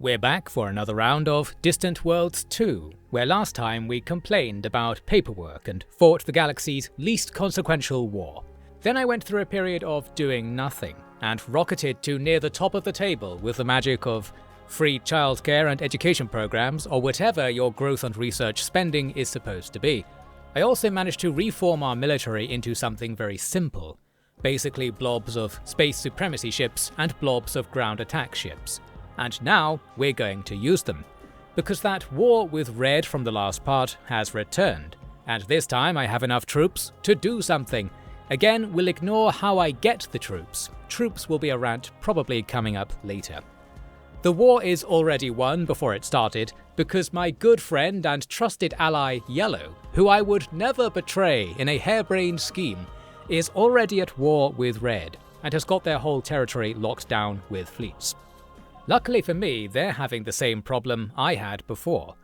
We're back for another round of Distant Worlds 2, where last time we complained about paperwork and fought the galaxy's least consequential war. Then I went through a period of doing nothing, and rocketed to near the top of the table with the magic of free childcare and education programs, or whatever your growth and research spending is supposed to be. I also managed to reform our military into something very simple, basically blobs of space supremacy ships and blobs of ground attack ships. And now we're going to use them, because that war with Red from the last part has returned, and this time I have enough troops to do something. Again, we'll ignore how I get the troops. Troops will be a rant probably coming up later. The war is already won before it started, because my good friend and trusted ally Yellow, who I would never betray in a harebrained scheme, is already at war with Red, and has got their whole territory locked down with fleets. Luckily for me, they're having the same problem I had before.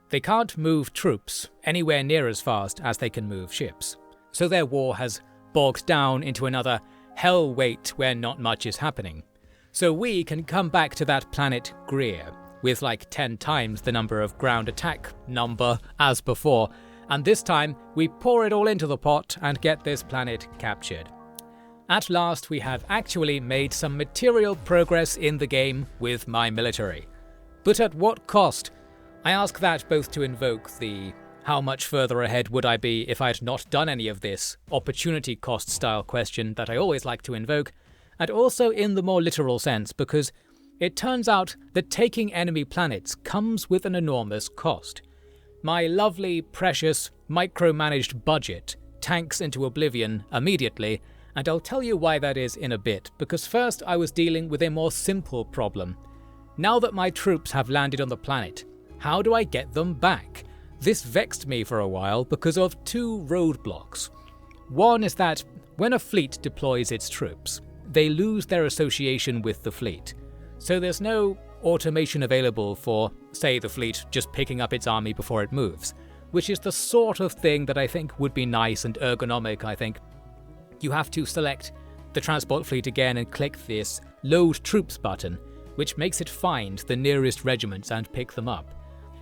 They can't move troops anywhere near as fast as they can move ships, so their war has bogged down into another hell wait where not much is happening. So we can come back to that planet Greer, with like 10 times the number of ground attack number as before, and this time we pour it all into the pot and get this planet captured. At last, we have actually made some material progress in the game with my military. But at what cost? I ask that both to invoke the how much further ahead would I be if I had not done any of this opportunity cost style question that I always like to invoke, and also in the more literal sense because it turns out that taking enemy planets comes with an enormous cost. My lovely, precious, micromanaged budget tanks into oblivion immediately, and I'll tell you why that is in a bit, because first I was dealing with a more simple problem. Now that my troops have landed on the planet, how do I get them back? This vexed me for a while because of two roadblocks. One is that when a fleet deploys its troops, they lose their association with the fleet. So there's no automation available for, say, the fleet just picking up its army before it moves, which is the sort of thing that I think would be nice and ergonomic, I think. You have to select the transport fleet again and click this Load Troops button, which makes it find the nearest regiments and pick them up.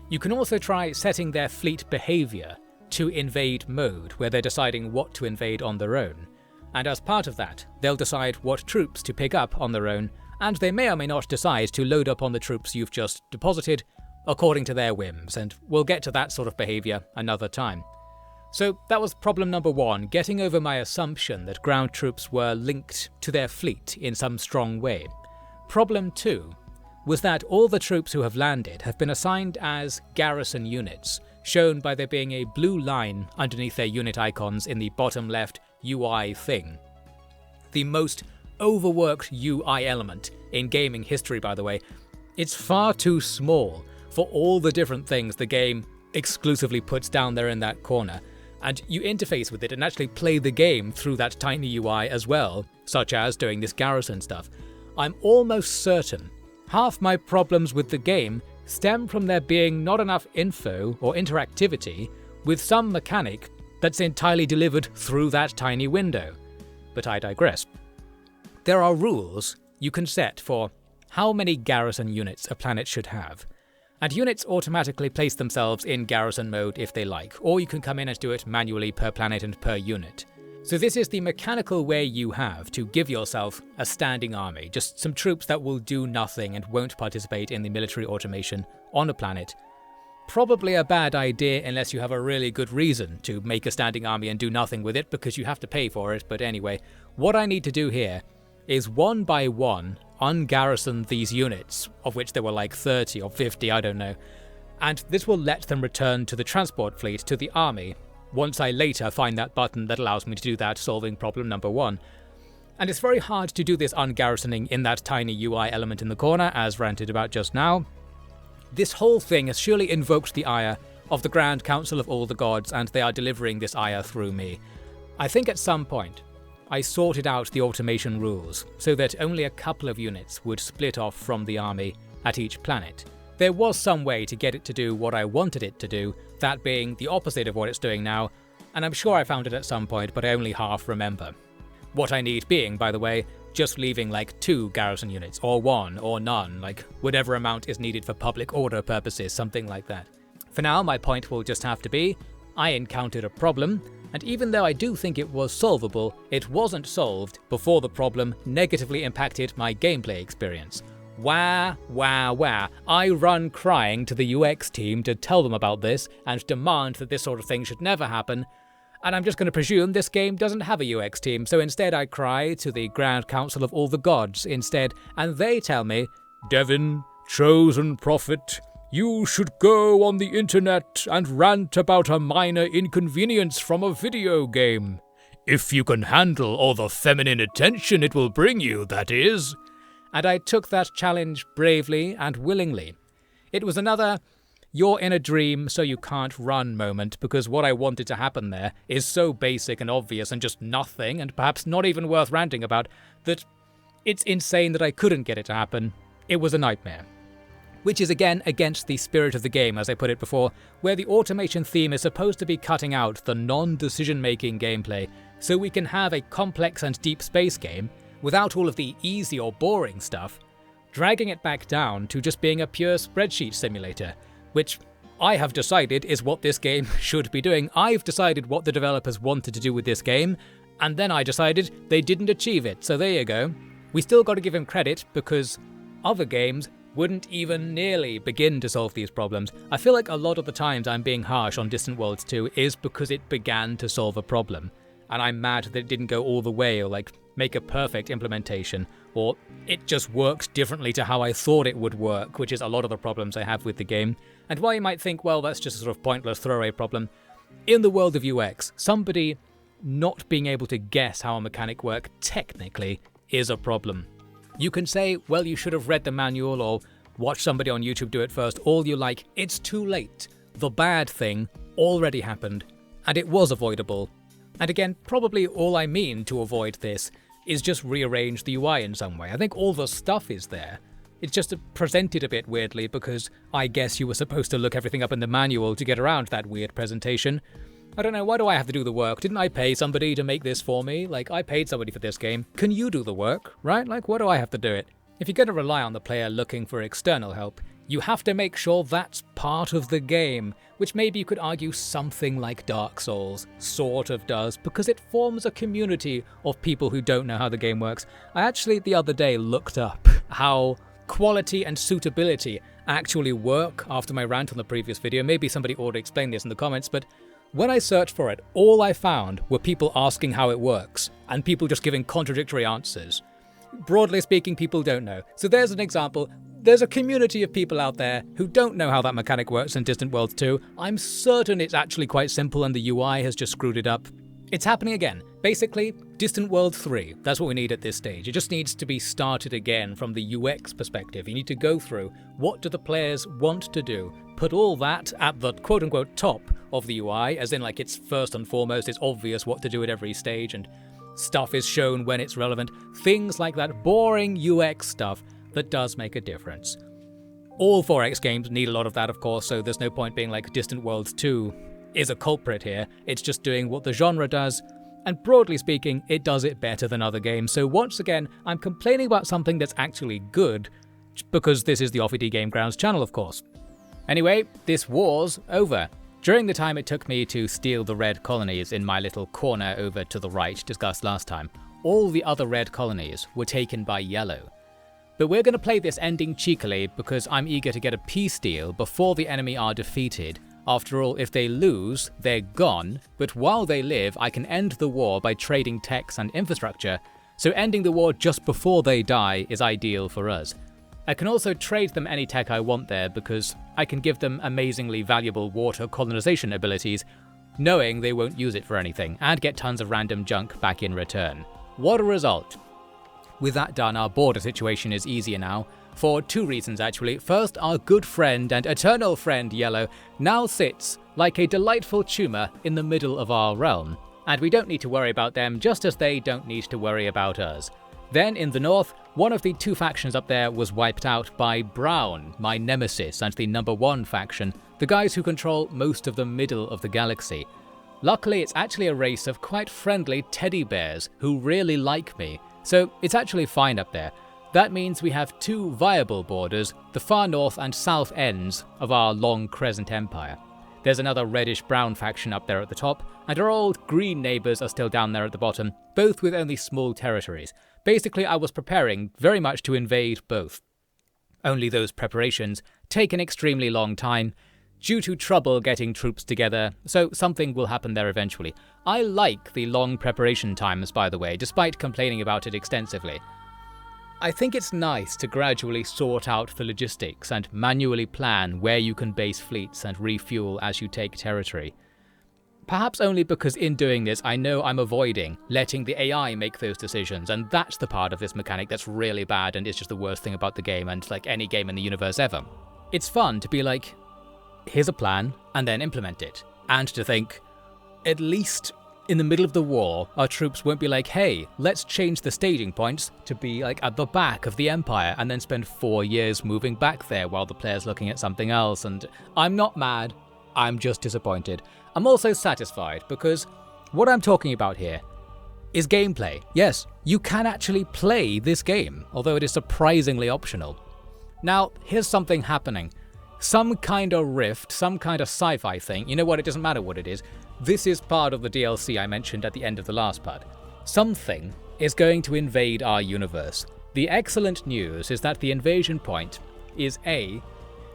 You can also try setting their fleet behaviour to invade mode, where they're deciding what to invade on their own. And as part of that, they'll decide what troops to pick up on their own, and they may or may not decide to load up on the troops you've just deposited, according to their whims, and we'll get to that sort of behaviour another time. So that was problem number one, getting over my assumption that ground troops were linked to their fleet in some strong way. Problem two was that all the troops who have landed have been assigned as garrison units, shown by there being a blue line underneath their unit icons in the bottom left UI thing. The most overworked UI element in gaming history, by the way. It's far too small for all the different things the game exclusively puts down there in that corner. And you interface with it and actually play the game through that tiny UI as well, such as doing this garrison stuff. I'm almost certain half my problems with the game stem from there being not enough info or interactivity with some mechanic that's entirely delivered through that tiny window. But I digress. There are rules you can set for how many garrison units a planet should have. And units automatically place themselves in garrison mode if they like, or you can come in and do it manually per planet and per unit. So this is the mechanical way you have to give yourself a standing army, just some troops that will do nothing and won't participate in the military automation on a planet. Probably a bad idea unless you have a really good reason to make a standing army and do nothing with it because you have to pay for it, but anyway, what I need to do here is one by one ungarrison these units, of which there were like 30 or 50, I don't know, and this will let them return to the transport fleet, to the army, once I later find that button that allows me to do that, solving problem number one. And it's very hard to do this ungarrisoning in that tiny UI element in the corner, as ranted about just now. This whole thing has surely invoked the ire of the Grand Council of all the gods, and they are delivering this ire through me. I think at some point, I sorted out the automation rules so that only a couple of units would split off from the army at each planet. There was some way to get it to do what I wanted it to do, that being the opposite of what it's doing now, and I'm sure I found it at some point, but I only half remember. What I need being, by the way, just leaving like 2 garrison units, or 1, or none, like whatever amount is needed for public order purposes, something like that. For now, my point will just have to be, I encountered a problem, and even though I do think it was solvable, it wasn't solved before the problem negatively impacted my gameplay experience. Wah, wah, wah. I run crying to the UX team to tell them about this and demand that this sort of thing should never happen, and I'm just going to presume this game doesn't have a UX team, so instead I cry to the Grand Council of all the gods instead, and they tell me, Devin, chosen prophet, you should go on the internet and rant about a minor inconvenience from a video game. If you can handle all the feminine attention it will bring you, that is. And I took that challenge bravely and willingly. It was another you're in a dream so you can't run moment, because what I wanted to happen there is so basic and obvious and just nothing, and perhaps not even worth ranting about, that it's insane that I couldn't get it to happen. It was a nightmare. Which is again against the spirit of the game, as I put it before, where the automation theme is supposed to be cutting out the non-decision-making gameplay so we can have a complex and deep space game without all of the easy or boring stuff, dragging it back down to just being a pure spreadsheet simulator, which I have decided is what this game should be doing. I've decided what the developers wanted to do with this game, and then I decided they didn't achieve it, so there you go. We still got to give him credit, because other games wouldn't even nearly begin to solve these problems. I feel like a lot of the times I'm being harsh on Distant Worlds 2 is because it began to solve a problem, and I'm mad that it didn't go all the way or like make a perfect implementation, or it just worked differently to how I thought it would work, which is a lot of the problems I have with the game. And while you might think, well, that's just a sort of pointless throwaway problem, in the world of UX, somebody not being able to guess how a mechanic works technically is a problem. You can say, well, you should have read the manual or watched somebody on YouTube do it first, all you like. It's too late. The bad thing already happened, and it was avoidable. And again, probably all I mean to avoid this is just rearrange the UI in some way. I think all the stuff is there. It's just presented a bit weirdly because I guess you were supposed to look everything up in the manual to get around that weird presentation. I don't know, why do I have to do the work? Didn't I pay somebody to make this for me? Like, I paid somebody for this game. Can you do the work, right? Like, why do I have to do it? If you're going to rely on the player looking for external help, you have to make sure that's part of the game, which maybe you could argue something like Dark Souls sort of does, because it forms a community of people who don't know how the game works. I actually, the other day, looked up how quality and suitability actually work after my rant on the previous video. Maybe somebody ought to explain this in the comments, but when I searched for it, all I found were people asking how it works, and people just giving contradictory answers. Broadly speaking, people don't know. So there's an example. There's a community of people out there who don't know how that mechanic works in Distant Worlds 2. I'm certain it's actually quite simple and the UI has just screwed it up. It's happening again. Basically, Distant World 3, that's what we need at this stage. It just needs to be started again from the UX perspective. You need to go through, what do the players want to do? Put all that at the quote-unquote top of the UI, as in like it's first and foremost, it's obvious what to do at every stage, and stuff is shown when it's relevant. Things like that boring UX stuff that does make a difference. All 4X games need a lot of that, of course, so there's no point being like Distant Worlds 2 is a culprit here. It's just doing what the genre does, and broadly speaking, it does it better than other games. So once again, I'm complaining about something that's actually good, because this is the Offity Game Grounds channel, of course. Anyway, this war's over. During the time it took me to steal the red colonies in my little corner over to the right discussed last time, all the other red colonies were taken by yellow. But we're going to play this ending cheekily because I'm eager to get a peace deal before the enemy are defeated. After all, if they lose, they're gone, but while they live, I can end the war by trading techs and infrastructure, so ending the war just before they die is ideal for us. I can also trade them any tech I want there because I can give them amazingly valuable water colonization abilities, knowing they won't use it for anything, and get tons of random junk back in return. What a result! With that done, our border situation is easier now, for 2 reasons actually. First, our good friend and eternal friend Yellow now sits like a delightful tumour in the middle of our realm, and we don't need to worry about them just as they don't need to worry about us. Then in the north, one of the 2 factions up there was wiped out by Brown, my nemesis and the #1 faction, the guys who control most of the middle of the galaxy. Luckily, it's actually a race of quite friendly teddy bears who really like me, So it's actually fine up there. That means we have two viable borders, the far north and south ends of our long crescent empire. There's another reddish-brown faction up there at the top, and our old green neighbours are still down there at the bottom, both with only small territories. Basically, I was preparing very much to invade both. Only those preparations take an extremely long time, due to trouble getting troops together, so something will happen there eventually. I like the long preparation times, by the way, despite complaining about it extensively. I think it's nice to gradually sort out the logistics and manually plan where you can base fleets and refuel as you take territory. Perhaps only because in doing this I know I'm avoiding letting the AI make those decisions, and that's the part of this mechanic that's really bad and is just the worst thing about the game and like any game in the universe ever. It's fun to be like, here's a plan, and then implement it. And to think, at least in the middle of the war, our troops won't be like, hey, let's change the staging points to be like at the back of the empire, and then spend 4 years moving back there while the player's looking at something else. And I'm not mad, I'm just disappointed. I'm also satisfied, because what I'm talking about here is gameplay. Yes, you can actually play this game, although it is surprisingly optional. Now, here's something happening. Some kind of rift, some kind of sci-fi thing. You know what, it doesn't matter what it is. This is part of the DLC I mentioned at the end of the last part. Something is going to invade our universe. The excellent news is that the invasion point is A,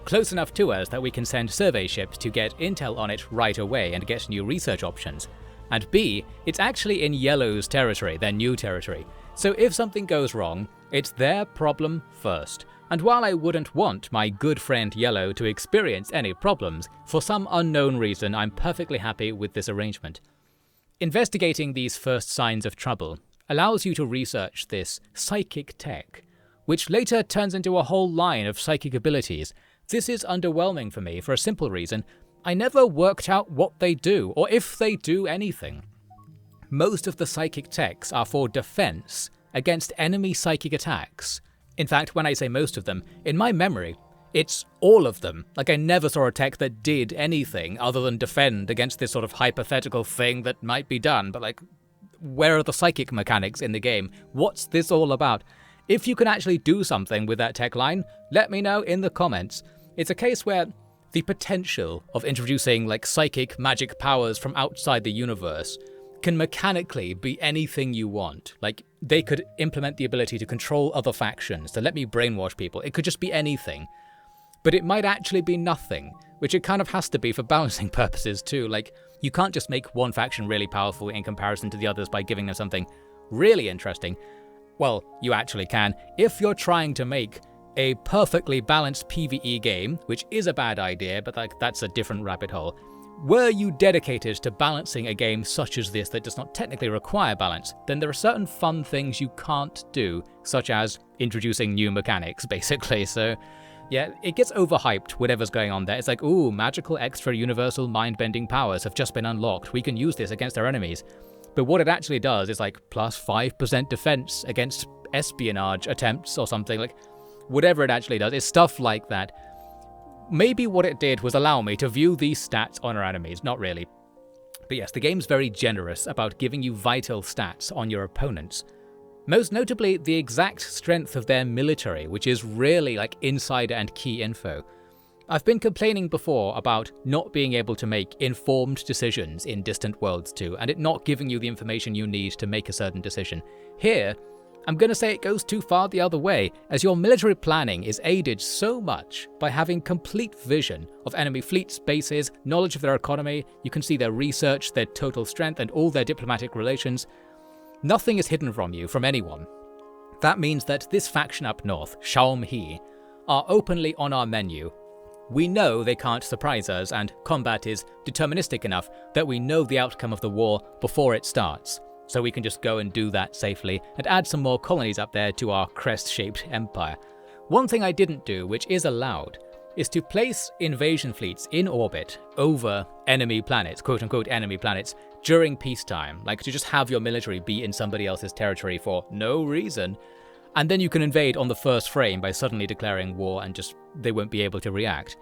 close enough to us that we can send survey ships to get intel on it right away and get new research options. And B, it's actually in Yellow's territory, their new territory. So if something goes wrong, it's their problem first. And while I wouldn't want my good friend Yellow to experience any problems, for some unknown reason I'm perfectly happy with this arrangement. Investigating these first signs of trouble allows you to research this psychic tech, which later turns into a whole line of psychic abilities. This is underwhelming for me for a simple reason: I never worked out what they do, or if they do anything. Most of the psychic techs are for defense against enemy psychic attacks. In fact, when I say most of them, in my memory, it's all of them. Like, I never saw a tech that did anything other than defend against this sort of hypothetical thing that might be done, but like, where are the psychic mechanics in the game? What's this all about? If you can actually do something with that tech line, let me know in the comments. It's a case where the potential of introducing like psychic magic powers from outside the universe can mechanically be anything you want. Like, they could implement the ability to control other factions, to let me brainwash people. It could just be anything. But it might actually be nothing, which it kind of has to be for balancing purposes too. Like, you can't just make one faction really powerful in comparison to the others by giving them something really interesting. Well, you actually can, if you're trying to make a perfectly balanced PvE game, which is a bad idea, but like, that's a different rabbit hole. Were you dedicated to balancing a game such as this that does not technically require balance, then there are certain fun things you can't do, such as introducing new mechanics, basically. So yeah, it gets overhyped, whatever's going on there. It's like, ooh, magical extra universal mind-bending powers have just been unlocked. We can use this against our enemies. But what it actually does is like plus 5% defense against espionage attempts or something. Like, whatever it actually does, it's stuff like that. Maybe what it did was allow me to view these stats on our enemies, not really. But yes, the game's very generous about giving you vital stats on your opponents. Most notably, the exact strength of their military, which is really like insider and key info. I've been complaining before about not being able to make informed decisions in Distant Worlds 2, and it not giving you the information you need to make a certain decision. Here, I'm gonna say it goes too far the other way, as your military planning is aided so much by having complete vision of enemy fleets, bases, knowledge of their economy. You can see their research, their total strength, and all their diplomatic relations. Nothing is hidden from you, from anyone. That means that this faction up north, Shaom-He, are openly on our menu. We know they can't surprise us, and combat is deterministic enough that we know the outcome of the war before it starts. So we can just go and do that safely and add some more colonies up there to our crest-shaped empire. One thing I didn't do, which is allowed, is to place invasion fleets in orbit over enemy planets, quote-unquote enemy planets, during peacetime. Like, to just have your military be in somebody else's territory for no reason. And then you can invade on the first frame by suddenly declaring war and just they won't be able to react.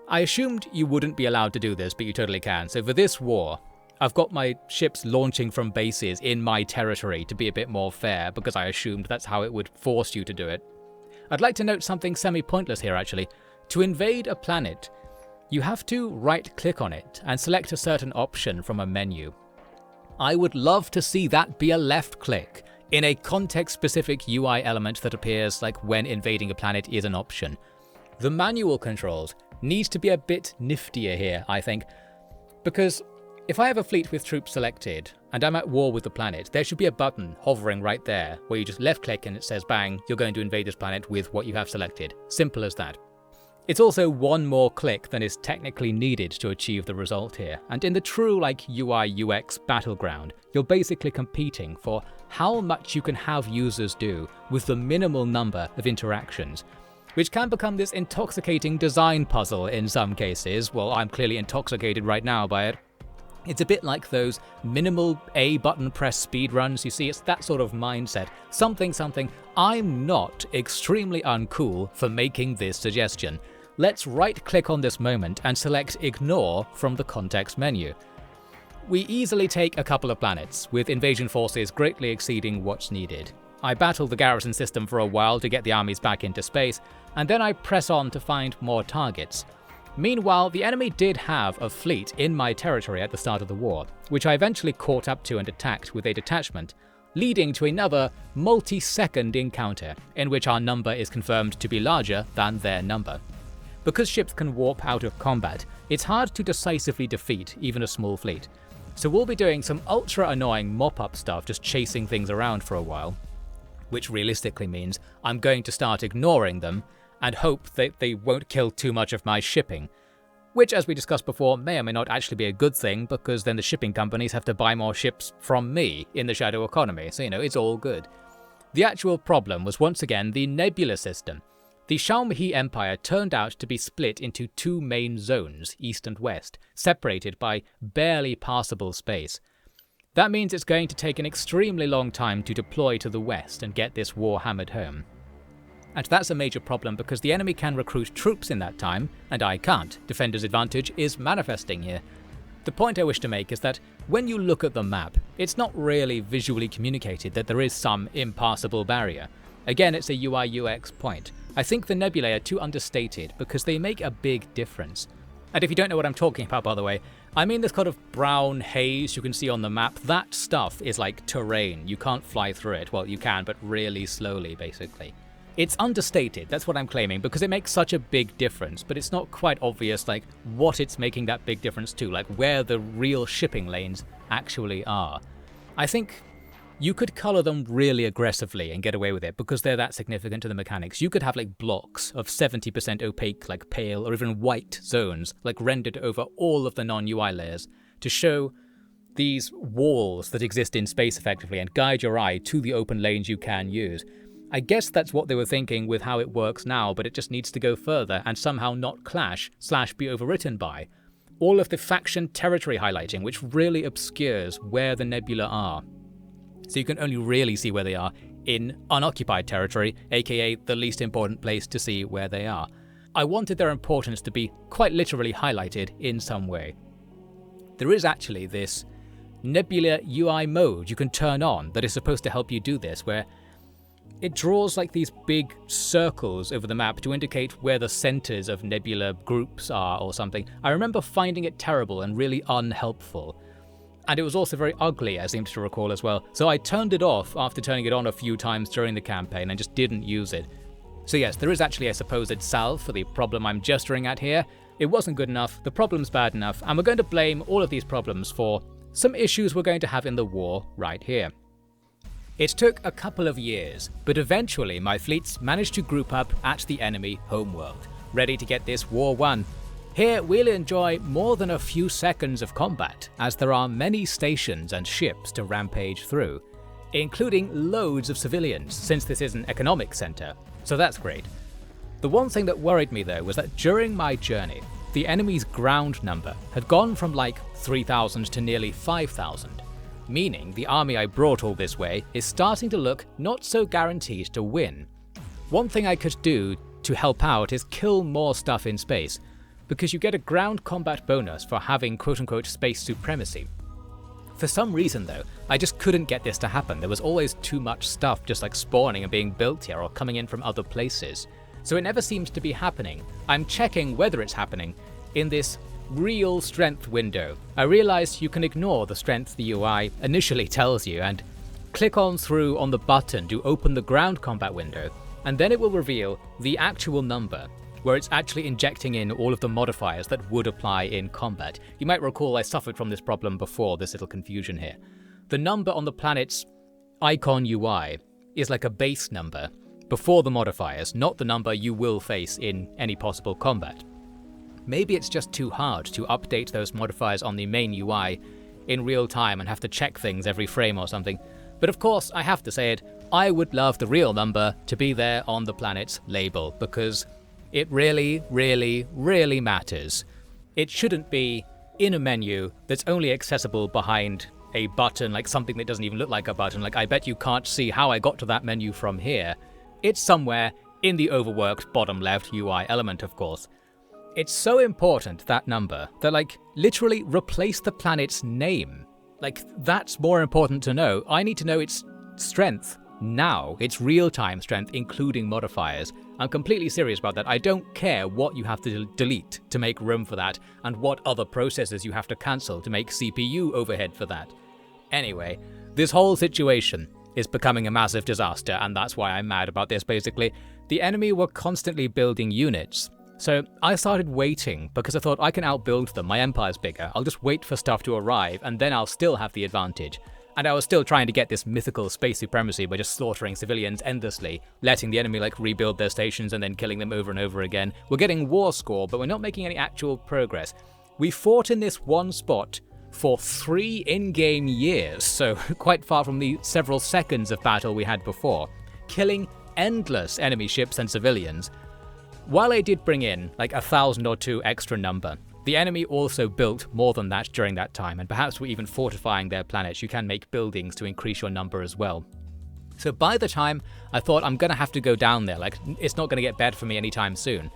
I assumed you wouldn't be allowed to do this, but you totally can. So for this war, I've got my ships launching from bases in my territory to be a bit more fair, because I assumed that's how it would force you to do it. I'd like to note something semi-pointless here actually. To invade a planet, you have to right-click on it and select a certain option from a menu. I would love to see that be a left-click in a context-specific UI element that appears like when invading a planet is an option. The manual controls needs to be a bit niftier here, I think, because if I have a fleet with troops selected and I'm at war with the planet, there should be a button hovering right there where you just left-click and it says bang, you're going to invade this planet with what you have selected. Simple as that. It's also one more click than is technically needed to achieve the result here, and in the true UI UX battleground, you're basically competing for how much you can have users do with the minimal number of interactions, which can become this intoxicating design puzzle in some cases. Well, I'm clearly intoxicated right now by it. It's a bit like those minimal A button press speedruns. You see, it's that sort of mindset. Something, I'm not extremely uncool for making this suggestion. Let's right-click on this moment and select Ignore from the context menu. We easily take a couple of planets, with invasion forces greatly exceeding what's needed. I battle the garrison system for a while to get the armies back into space, and then I press on to find more targets. Meanwhile, the enemy did have a fleet in my territory at the start of the war, which I eventually caught up to and attacked with a detachment, leading to another multi-second encounter, in which our number is confirmed to be larger than their number. Because ships can warp out of combat, it's hard to decisively defeat even a small fleet, so we'll be doing some ultra-annoying mop-up stuff just chasing things around for a while, which realistically means I'm going to start ignoring them and hope that they won't kill too much of my shipping, which, as we discussed before, may or may not actually be a good thing, because then the shipping companies have to buy more ships from me in the shadow economy, so it's all good. The actual problem was once again the nebula system. The Xiaomi Empire turned out to be split into two main zones, east and west, separated by barely passable space. That means it's going to take an extremely long time to deploy to the west and get this war hammered home. And that's a major problem because the enemy can recruit troops in that time, and I can't. Defender's advantage is manifesting here. The point I wish to make is that when you look at the map, it's not really visually communicated that there is some impassable barrier. Again, it's a UI UX point. I think the nebulae are too understated because they make a big difference. And if you don't know what I'm talking about, by the way, I mean this kind of brown haze you can see on the map. That stuff is like terrain. You can't fly through it. Well, you can, but really slowly, basically. It's understated, that's what I'm claiming, because it makes such a big difference, but it's not quite obvious what it's making that big difference to, where the real shipping lanes actually are. I think you could color them really aggressively and get away with it because they're that significant to the mechanics. You could have blocks of 70% opaque, pale or even white zones, rendered over all of the non-UI layers to show these walls that exist in space effectively and guide your eye to the open lanes you can use. I guess that's what they were thinking with how it works now, but it just needs to go further and somehow not clash / be overwritten by all of the faction territory highlighting, which really obscures where the nebula are. So you can only really see where they are in unoccupied territory, aka the least important place to see where they are. I wanted their importance to be quite literally highlighted in some way. There is actually this nebula UI mode you can turn on that is supposed to help you do this, where it draws these big circles over the map to indicate where the centers of nebula groups are or something. I remember finding it terrible and really unhelpful. And it was also very ugly, I seem to recall as well, so I turned it off after turning it on a few times during the campaign and just didn't use it. So yes, there is actually a supposed salve for the problem I'm gesturing at here. It wasn't good enough, the problem's bad enough, and we're going to blame all of these problems for some issues we're going to have in the war right here. It took a couple of years, but eventually my fleets managed to group up at the enemy homeworld, ready to get this war won. Here we'll enjoy more than a few seconds of combat, as there are many stations and ships to rampage through, including loads of civilians, since this is an economic center, so that's great. The one thing that worried me though was that during my journey, the enemy's ground number had gone from 3,000 to nearly 5,000. Meaning the army I brought all this way is starting to look not so guaranteed to win. One thing I could do to help out is kill more stuff in space, because you get a ground combat bonus for having quote-unquote space supremacy. For some reason though, I just couldn't get this to happen. There was always too much stuff just like spawning and being built here or coming in from other places. So it never seems to be happening. I'm checking whether it's happening in this real strength window. I realized you can ignore the strength the UI initially tells you and click on through on the button to open the ground combat window, and then it will reveal the actual number, where it's actually injecting in all of the modifiers that would apply in combat. You might recall I suffered from this problem before, this little confusion here. The number on the planet's icon UI is like a base number before the modifiers, not the number you will face in any possible combat. Maybe it's just too hard to update those modifiers on the main UI in real time and have to check things every frame or something. But of course, I have to say it, I would love the real number to be there on the planet's label, because it really, really, really matters. It shouldn't be in a menu that's only accessible behind a button, like something that doesn't even look like a button. Like, I bet you can't see how I got to that menu from here. It's somewhere in the overworked bottom left UI element, of course. It's so important, that number, that like literally replace the planet's name. Like, that's more important to know. I need to know its strength now, its real-time strength, including modifiers. I'm completely serious about that. I don't care what you have to delete to make room for that, and what other processes you have to cancel to make CPU overhead for that. Anyway, this whole situation is becoming a massive disaster, and that's why I'm mad about this, basically. The enemy were constantly building units, so I started waiting because I thought I can outbuild them, my empire's bigger, I'll just wait for stuff to arrive and then I'll still have the advantage. And I was still trying to get this mythical space supremacy by just slaughtering civilians endlessly, letting the enemy like rebuild their stations and then killing them over and over again. We're getting war score, but we're not making any actual progress. We fought in this one spot for 3 in-game years, so quite far from the several seconds of battle we had before, killing endless enemy ships and civilians. While I did bring in like 1,000 or 2 extra number, the enemy also built more than that during that time, and perhaps were even fortifying their planets. You can make buildings to increase your number as well. So by the time I thought I'm gonna have to go down there, like it's not gonna get better for me anytime soon,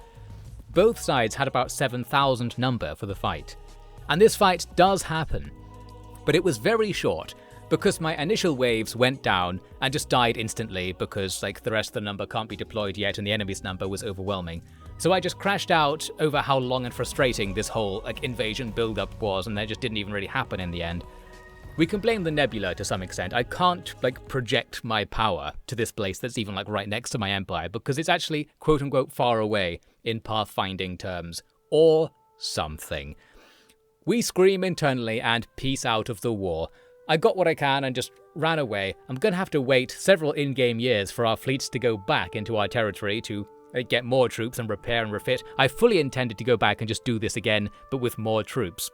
both sides had about 7,000 number for the fight. And this fight does happen, but it was very short, because my initial waves went down and just died instantly because like the rest of the number can't be deployed yet and the enemy's number was overwhelming. So I just crashed out over how long and frustrating this whole like invasion build-up was, and that just didn't even really happen in the end. We can blame the nebula to some extent. I can't like project my power to this place that's even like right next to my empire, because it's actually quote-unquote far away in pathfinding terms, or something. We scream internally and peace out of the war. I got what I can and just ran away. I'm gonna have to wait several in-game years for our fleets to go back into our territory to get more troops and repair and refit. I fully intended to go back and just do this again, but with more troops.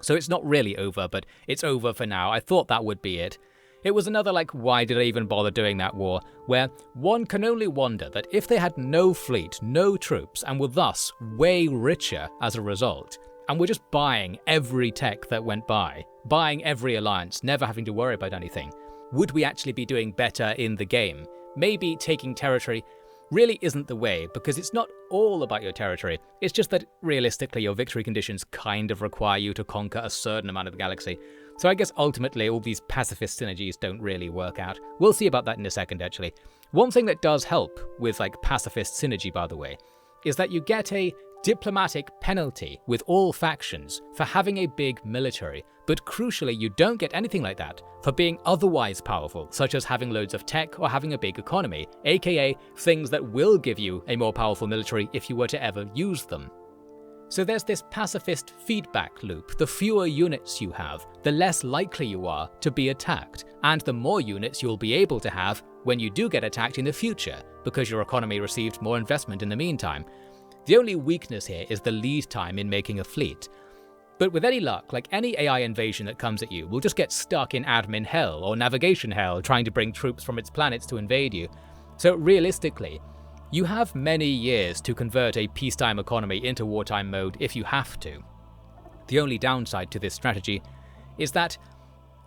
So it's not really over, but it's over for now. I thought that would be it. It was another like, why did I even bother doing that war, where one can only wonder that if they had no fleet, no troops, and were thus way richer as a result, and were just buying every tech that went by, buying every alliance, never having to worry about anything, would we actually be doing better in the game? Maybe taking territory really isn't the way, because it's not all about your territory. It's just that realistically your victory conditions kind of require you to conquer a certain amount of the galaxy. So I guess ultimately all these pacifist synergies don't really work out. We'll see about that in a second, actually. One thing that does help with like pacifist synergy, by the way, is that you get a diplomatic penalty with all factions for having a big military, but crucially you don't get anything like that for being otherwise powerful, such as having loads of tech or having a big economy, aka things that will give you a more powerful military if you were to ever use them. So there's this pacifist feedback loop. The fewer units you have, the less likely you are to be attacked, and the more units you'll be able to have when you do get attacked in the future, because your economy received more investment in the meantime. The only weakness here is the lead time in making a fleet. But with any luck, like any AI invasion that comes at you will just get stuck in admin hell or navigation hell trying to bring troops from its planets to invade you. So realistically, you have many years to convert a peacetime economy into wartime mode if you have to. The only downside to this strategy is that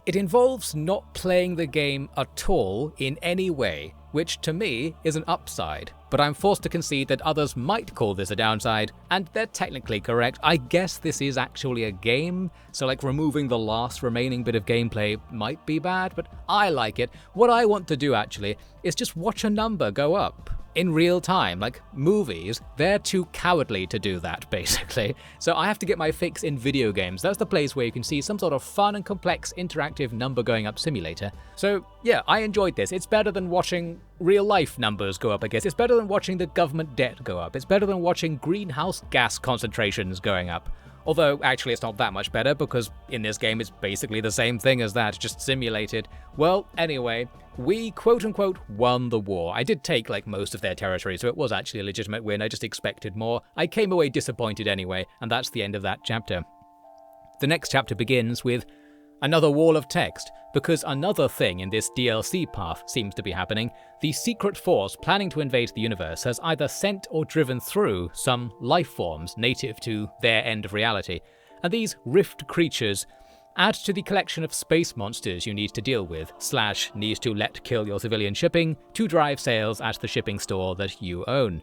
it involves not playing the game at all in any way which to me is an upside, but I'm forced to concede that others might call this a downside, and they're technically correct. I guess this is actually a game, so like removing the last remaining bit of gameplay might be bad, but I like it. What I want to do actually is just watch a number go up in real time. Like movies, they're too cowardly to do that, basically. So I have to get my fix in video games. That's the place where you can see some sort of fun and complex interactive number going up simulator. So yeah, I enjoyed this. It's better than watching real life numbers go up, I guess. It's better than watching the government debt go up. It's better than watching greenhouse gas concentrations going up. Although, actually it's not that much better, because in this game it's basically the same thing as that, just simulated. Well, anyway, we quote-unquote won the war. I did take like most of their territory, so it was actually a legitimate win. I just expected more. I came away disappointed anyway, and that's the end of that chapter. The next chapter begins with another wall of text, because another thing in this DLC path seems to be happening. The secret force planning to invade the universe has either sent or driven through some life forms native to their end of reality, and these rift creatures add to the collection of space monsters you need to deal with, / need to let kill your civilian shipping to drive sales at the shipping store that you own.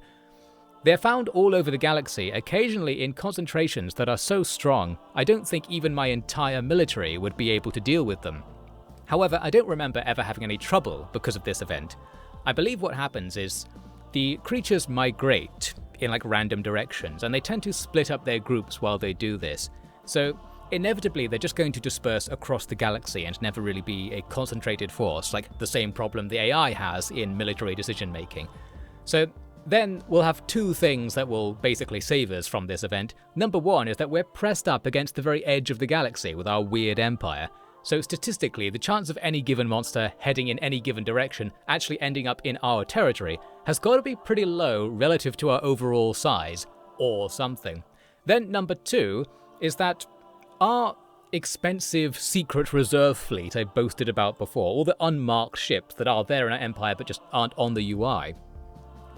They're found all over the galaxy, occasionally in concentrations that are so strong, I don't think even my entire military would be able to deal with them. However, I don't remember ever having any trouble because of this event. I believe what happens is the creatures migrate in like random directions, and they tend to split up their groups while they do this. So inevitably they're just going to disperse across the galaxy and never really be a concentrated force, like the same problem the AI has in military decision making. So then we'll have two things that will basically save us from this event. Number one is that we're pressed up against the very edge of the galaxy with our weird empire. So statistically, the chance of any given monster heading in any given direction actually ending up in our territory has got to be pretty low relative to our overall size, or something. Then number two is that our expensive secret reserve fleet I boasted about before, all the unmarked ships that are there in our empire but just aren't on the UI,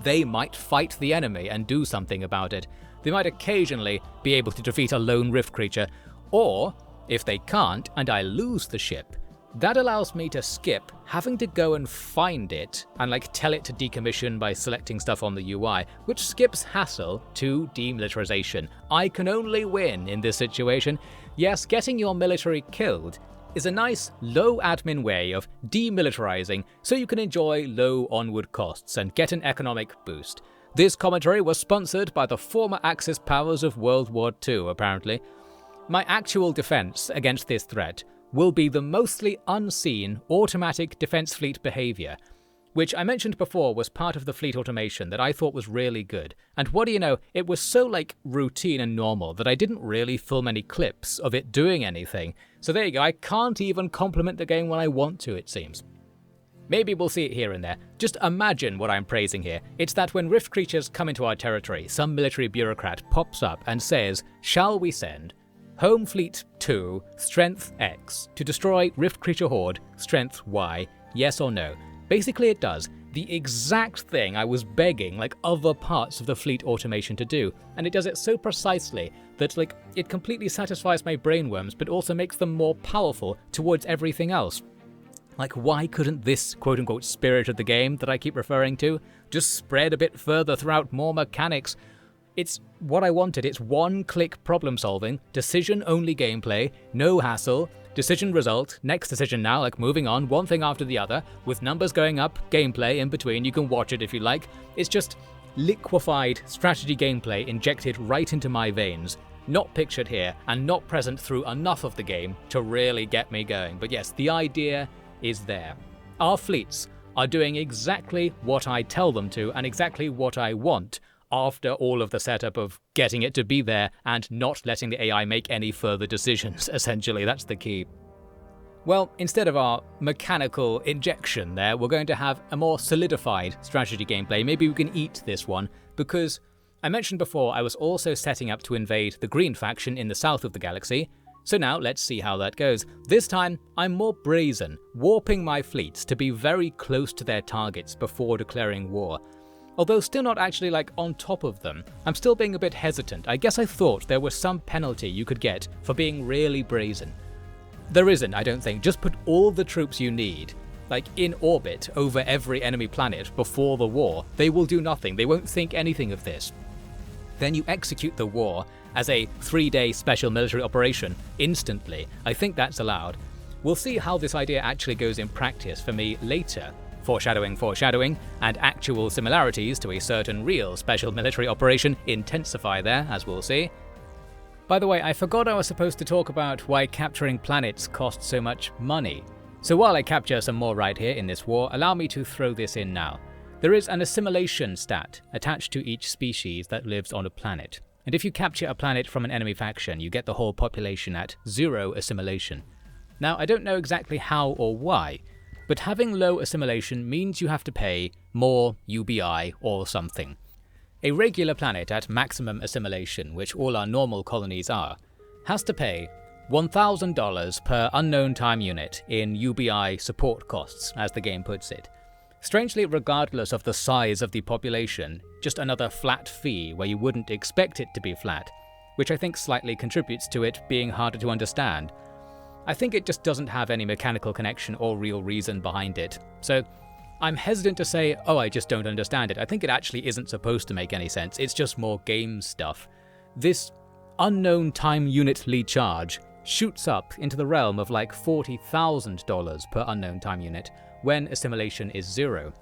they might fight the enemy and do something about it. They might occasionally be able to defeat a lone rift creature, or if they can't and I lose the ship, that allows me to skip having to go and find it and like tell it to decommission by selecting stuff on the UI, which skips hassle to demilitarization. I can only win in this situation. Yes, getting your military killed is a nice low admin way of demilitarizing so you can enjoy low onward costs and get an economic boost. This commentary was sponsored by the former Axis powers of World War II, apparently. My actual defense against this threat will be the mostly unseen automatic defense fleet behavior, which I mentioned before was part of the fleet automation that I thought was really good. And what do you know, it was so like routine and normal that I didn't really film any clips of it doing anything. So there you go, I can't even compliment the game when I want to, it seems. Maybe we'll see it here and there. Just imagine what I'm praising here. It's that when rift creatures come into our territory, some military bureaucrat pops up and says, "Shall we send Home Fleet 2, Strength X, to destroy Rift Creature Horde, Strength Y, yes or no?" Basically it does the exact thing I was begging like other parts of the fleet automation to do, and it does it so precisely that like it completely satisfies my brainworms but also makes them more powerful towards everything else. Like, why couldn't this quote-unquote spirit of the game that I keep referring to just spread a bit further throughout more mechanics? It's what I wanted. It's one-click problem-solving, decision-only gameplay, no hassle, decision result, next decision now, like moving on, one thing after the other, with numbers going up, gameplay in between, you can watch it if you like. It's just liquefied strategy gameplay injected right into my veins, not pictured here, and not present through enough of the game to really get me going. But yes, the idea is there. Our fleets are doing exactly what I tell them to, and exactly what I want, after all of the setup of getting it to be there and not letting the AI make any further decisions, essentially. That's the key. Well, instead of our mechanical injection there, we're going to have a more solidified strategy gameplay. Maybe we can eat this one, because I mentioned before I was also setting up to invade the Green faction in the south of the galaxy. So now let's see how that goes. This time, I'm more brazen, warping my fleets to be very close to their targets before declaring war. Although still not actually like on top of them, I'm still being a bit hesitant. I guess I thought there was some penalty you could get for being really brazen. There isn't, I don't think. Just put all the troops you need like in orbit over every enemy planet before the war, they will do nothing. They won't think anything of this. Then you execute the war as a 3-day special military operation instantly. I think that's allowed. We'll see how this idea actually goes in practice for me later. Foreshadowing, and actual similarities to a certain real special military operation intensify there, as we'll see. By the way, I forgot I was supposed to talk about why capturing planets costs so much money. So while I capture some more right here in this war, allow me to throw this in now. There is an assimilation stat attached to each species that lives on a planet. And if you capture a planet from an enemy faction, you get the whole population at 0 assimilation. Now, I don't know exactly how or why, but having low assimilation means you have to pay more UBI or something. A regular planet at maximum assimilation, which all our normal colonies are, has to pay $1,000 per unknown time unit in UBI support costs, as the game puts it. Strangely, regardless of the size of the population, just another flat fee where you wouldn't expect it to be flat, which I think slightly contributes to it being harder to understand. I think it just doesn't have any mechanical connection or real reason behind it. So I'm hesitant to say, oh, I just don't understand it. I think it actually isn't supposed to make any sense. It's just more game stuff. This unknown time unitly charge shoots up into the realm of like $40,000 per unknown time unit when assimilation is 0.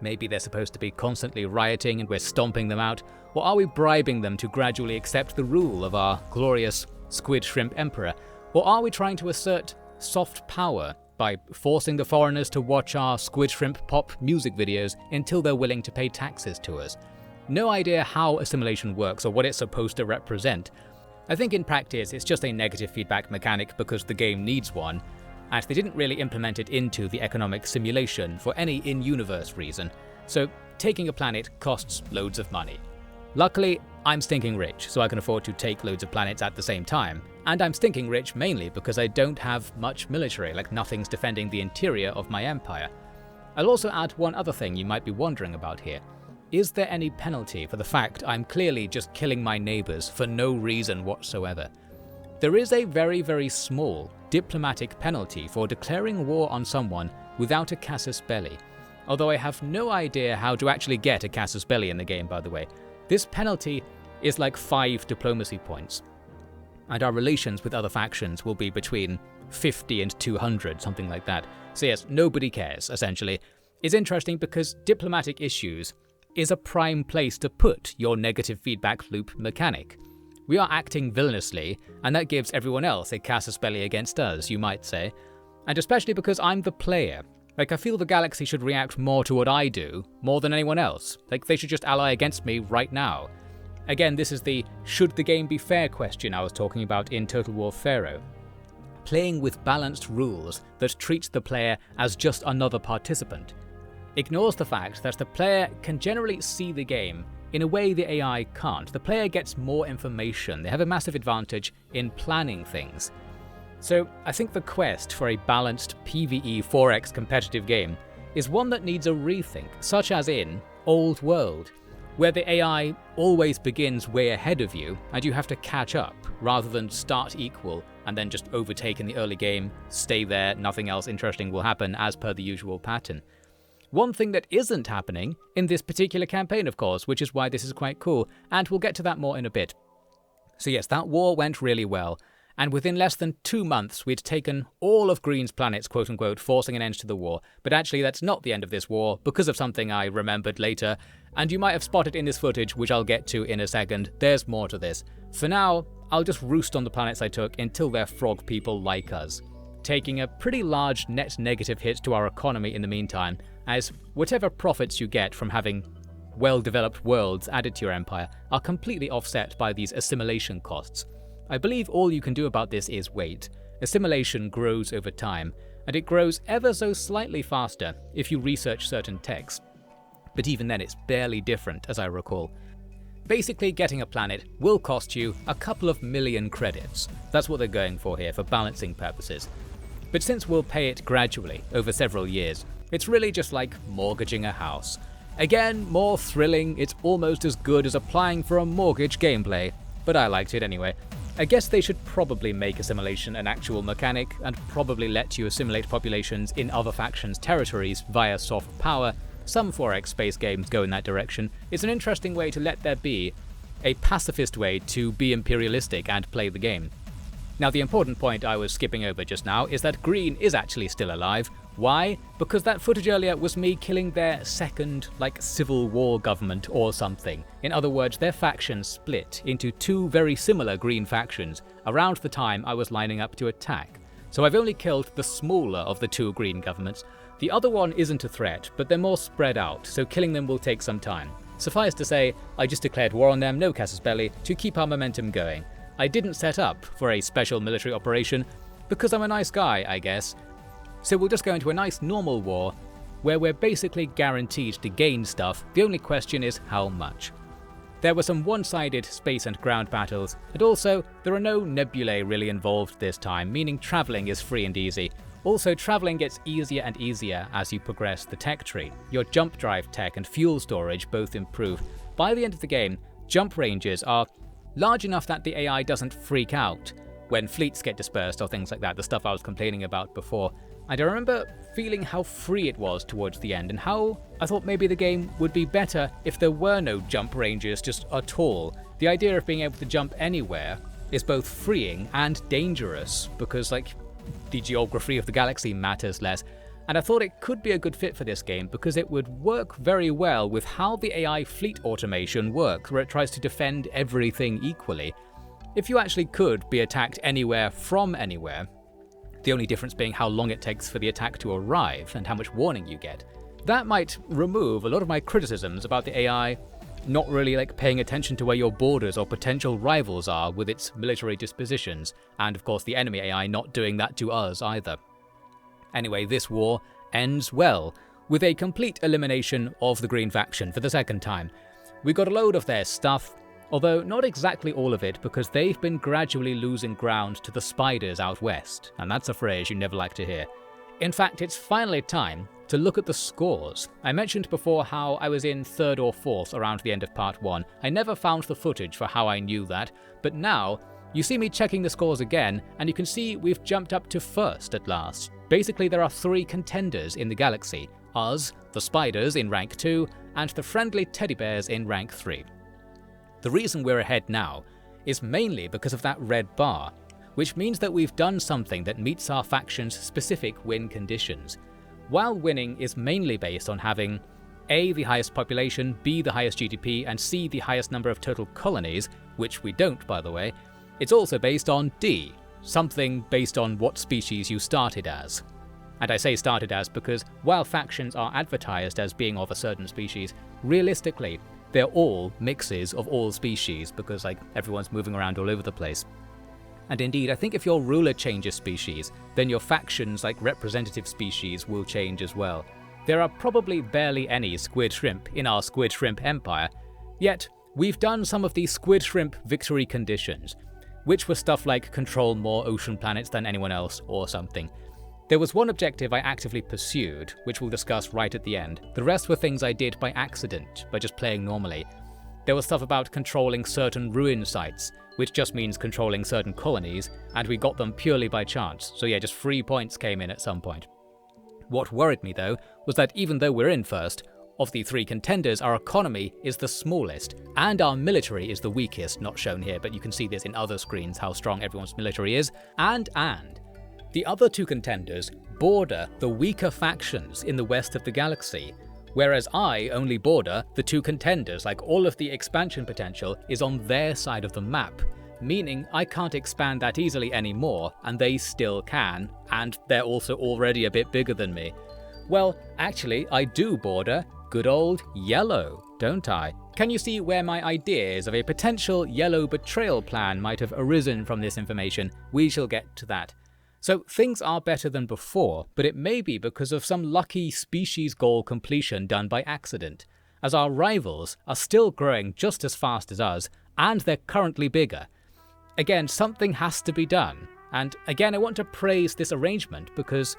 Maybe they're supposed to be constantly rioting and we're stomping them out, or are we bribing them to gradually accept the rule of our glorious squid shrimp emperor? Or are we trying to assert soft power by forcing the foreigners to watch our squid shrimp pop music videos until they're willing to pay taxes to us? No idea how assimilation works or what it's supposed to represent. I think in practice it's just a negative feedback mechanic because the game needs one, and they didn't really implement it into the economic simulation for any in-universe reason, so taking a planet costs loads of money. Luckily, I'm stinking rich, so I can afford to take loads of planets at the same time, and I'm stinking rich mainly because I don't have much military, like nothing's defending the interior of my empire. I'll also add one other thing you might be wondering about here. Is there any penalty for the fact I'm clearly just killing my neighbours for no reason whatsoever? There is a very, very small diplomatic penalty for declaring war on someone without a casus belli, although I have no idea how to actually get a casus belli in the game, by the way. This penalty is like 5 diplomacy points, and our relations with other factions will be between 50 and 200, something like that. So yes, nobody cares, essentially. It's interesting because diplomatic issues is a prime place to put your negative feedback loop mechanic. We are acting villainously, and that gives everyone else a casus belli against us, you might say. And especially because I'm the player. Like, I feel the galaxy should react more to what I do, more than anyone else. Like, they should just ally against me right now. Again, this is the should the game be fair question I was talking about in Total War Pharaoh. Playing with balanced rules that treats the player as just another participant ignores the fact that the player can generally see the game in a way the AI can't. The player gets more information. They have a massive advantage in planning things. So I think the quest for a balanced PvE 4x competitive game is one that needs a rethink, such as in Old World, where the AI always begins way ahead of you and you have to catch up rather than start equal and then just overtake in the early game, stay there, nothing else interesting will happen as per the usual pattern. One thing that isn't happening in this particular campaign, of course, which is why this is quite cool, and we'll get to that more in a bit. So yes, that war went really well, and within less than 2 months we'd taken all of Green's planets, quote-unquote, forcing an end to the war. But actually that's not the end of this war, because of something I remembered later, and you might have spotted in this footage, which I'll get to in a second. There's more to this. For now, I'll just roost on the planets I took until they're frog people like us, taking a pretty large net negative hit to our economy in the meantime, as whatever profits you get from having well-developed worlds added to your empire are completely offset by these assimilation costs. I believe all you can do about this is wait. Assimilation grows over time, and it grows ever so slightly faster if you research certain texts. But even then it's barely different, as I recall. Basically, getting a planet will cost you a couple of million credits. That's what they're going for here for balancing purposes. But since we'll pay it gradually over several years, it's really just like mortgaging a house. Again, more thrilling, it's almost as good as applying for a mortgage gameplay, but I liked it anyway. I guess they should probably make assimilation an actual mechanic, and probably let you assimilate populations in other factions' territories via soft power. Some 4X space games go in that direction. It's an interesting way to let there be a pacifist way to be imperialistic and play the game. Now, the important point I was skipping over just now is that Green is actually still alive. Why? Because that footage earlier was me killing their second, civil war government or something. In other words, their faction split into two very similar Green factions around the time I was lining up to attack. So I've only killed the smaller of the two Green governments. The other one isn't a threat, but they're more spread out, so killing them will take some time. Suffice to say, I just declared war on them, no casus belli, to keep our momentum going. I didn't set up for a special military operation, because I'm a nice guy, I guess. So we'll just go into a nice normal war, where we're basically guaranteed to gain stuff. The only question is how much. There were some one-sided space and ground battles, and also there are no nebulae really involved this time, meaning travelling is free and easy. Also, travelling gets easier and easier as you progress the tech tree. Your jump drive tech and fuel storage both improve. By the end of the game, jump ranges are large enough that the AI doesn't freak out when fleets get dispersed or things like that, the stuff I was complaining about before. And I remember feeling how free it was towards the end, and how I thought maybe the game would be better if there were no jump ranges just at all. The idea of being able to jump anywhere is both freeing and dangerous, because the geography of the galaxy matters less. And I thought it could be a good fit for this game because it would work very well with how the AI fleet automation works, where it tries to defend everything equally. If you actually could be attacked anywhere from anywhere, the only difference being how long it takes for the attack to arrive and how much warning you get, that might remove a lot of my criticisms about the AI not really paying attention to where your borders or potential rivals are with its military dispositions, and of course the enemy AI not doing that to us either. Anyway, this war ends well, with a complete elimination of the Green faction for the second time. We got a load of their stuff, although not exactly all of it, because they've been gradually losing ground to the spiders out west, and that's a phrase you never like to hear. In fact, it's finally time to look at the scores. I mentioned before how I was in 3rd or 4th around the end of part 1. I never found the footage for how I knew that, but now you see me checking the scores again, and you can see we've jumped up to 1st at last. Basically, there are 3 contenders in the galaxy: us, the spiders in rank 2, and the friendly teddy bears in rank 3. The reason we're ahead now is mainly because of that red bar, which means that we've done something that meets our faction's specific win conditions. While winning is mainly based on having A, the highest population, B, the highest GDP, and C, the highest number of total colonies, which we don't by the way, it's also based on D, something based on what species you started as. And I say started as because while factions are advertised as being of a certain species, realistically they're all mixes of all species, because everyone's moving around all over the place. And indeed, I think if your ruler changes species, then your faction's representative species will change as well. There are probably barely any squid shrimp in our squid shrimp empire, yet we've done some of these squid shrimp victory conditions, which were stuff like control more ocean planets than anyone else or something. There was one objective I actively pursued, which we'll discuss right at the end. The rest were things I did by accident, by just playing normally. There was stuff about controlling certain ruin sites, which just means controlling certain colonies, and we got them purely by chance, so yeah, just 3 points came in at some point. What worried me though, was that even though we're in 1st, of the 3 contenders, our economy is the smallest, and our military is the weakest, not shown here, but you can see this in other screens how strong everyone's military is, and the other 2 contenders border the weaker factions in the west of the galaxy, whereas I only border the 2 contenders. All of the expansion potential is on their side of the map, meaning I can't expand that easily anymore, and they still can, and they're also already a bit bigger than me. Well, actually, I do border good old yellow, don't I? Can you see where my ideas of a potential yellow betrayal plan might have arisen from this information? We shall get to that. So things are better than before, but it may be because of some lucky species goal completion done by accident, as our rivals are still growing just as fast as us, and they're currently bigger. Again, something has to be done, and again I want to praise this arrangement because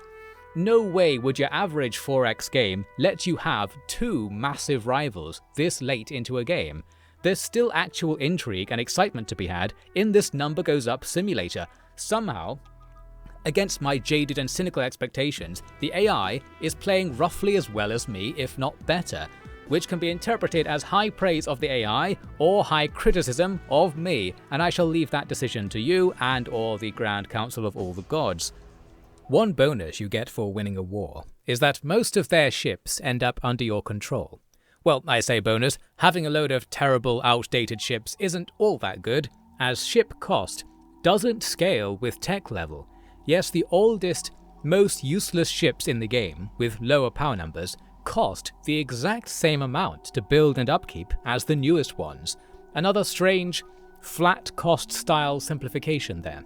no way would your average 4X game let you have 2 massive rivals this late into a game. there's still actual intrigue and excitement to be had in this number goes up simulator. Somehow, against my jaded and cynical expectations, the AI is playing roughly as well as me, if not better, which can be interpreted as high praise of the AI or high criticism of me, and I shall leave that decision to you and or the Grand Council of all the gods. One bonus you get for winning a war is that most of their ships end up under your control. Well, I say bonus, having a load of terrible, outdated ships isn't all that good, as ship cost doesn't scale with tech level. Yes, the oldest, most useless ships in the game, with lower power numbers, cost the exact same amount to build and upkeep as the newest ones. Another strange, flat cost style simplification there.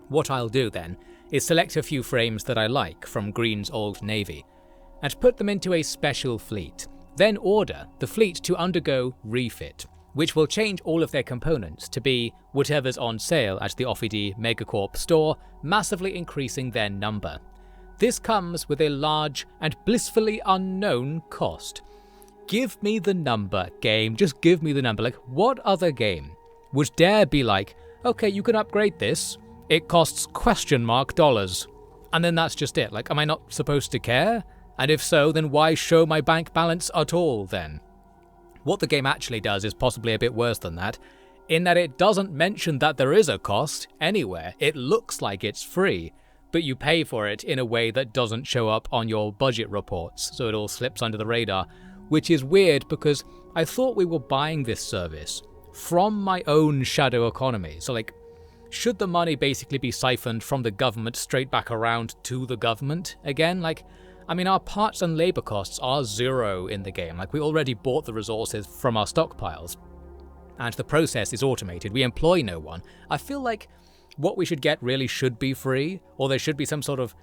What I'll do then is select a few frames that I like from Green's old navy, and put them into a special fleet, then order the fleet to undergo refit, which will change all of their components to be whatever's on sale at the Offidi Megacorp store, massively increasing their number. This comes with a large and blissfully unknown cost. Give me the number, game, just give me the number. Like, what other game would dare be like, okay, you can upgrade this, it costs $dollars, and then that's just it? Like, am I not supposed to care? And if so, then why show my bank balance at all then? What the game actually does is possibly a bit worse than that, in that it doesn't mention that there is a cost anywhere. It looks like it's free, but you pay for it in a way that doesn't show up on your budget reports, so it all slips under the radar, which is weird because I thought we were buying this service from my own shadow economy. So like, should the money basically be siphoned from the government straight back around to the government again? Like, I mean, our parts and labor costs are zero in the game. Like, we already bought the resources from our stockpiles, and the process is automated. We employ no one. I feel like what we should get really should be free, or there should be some sort of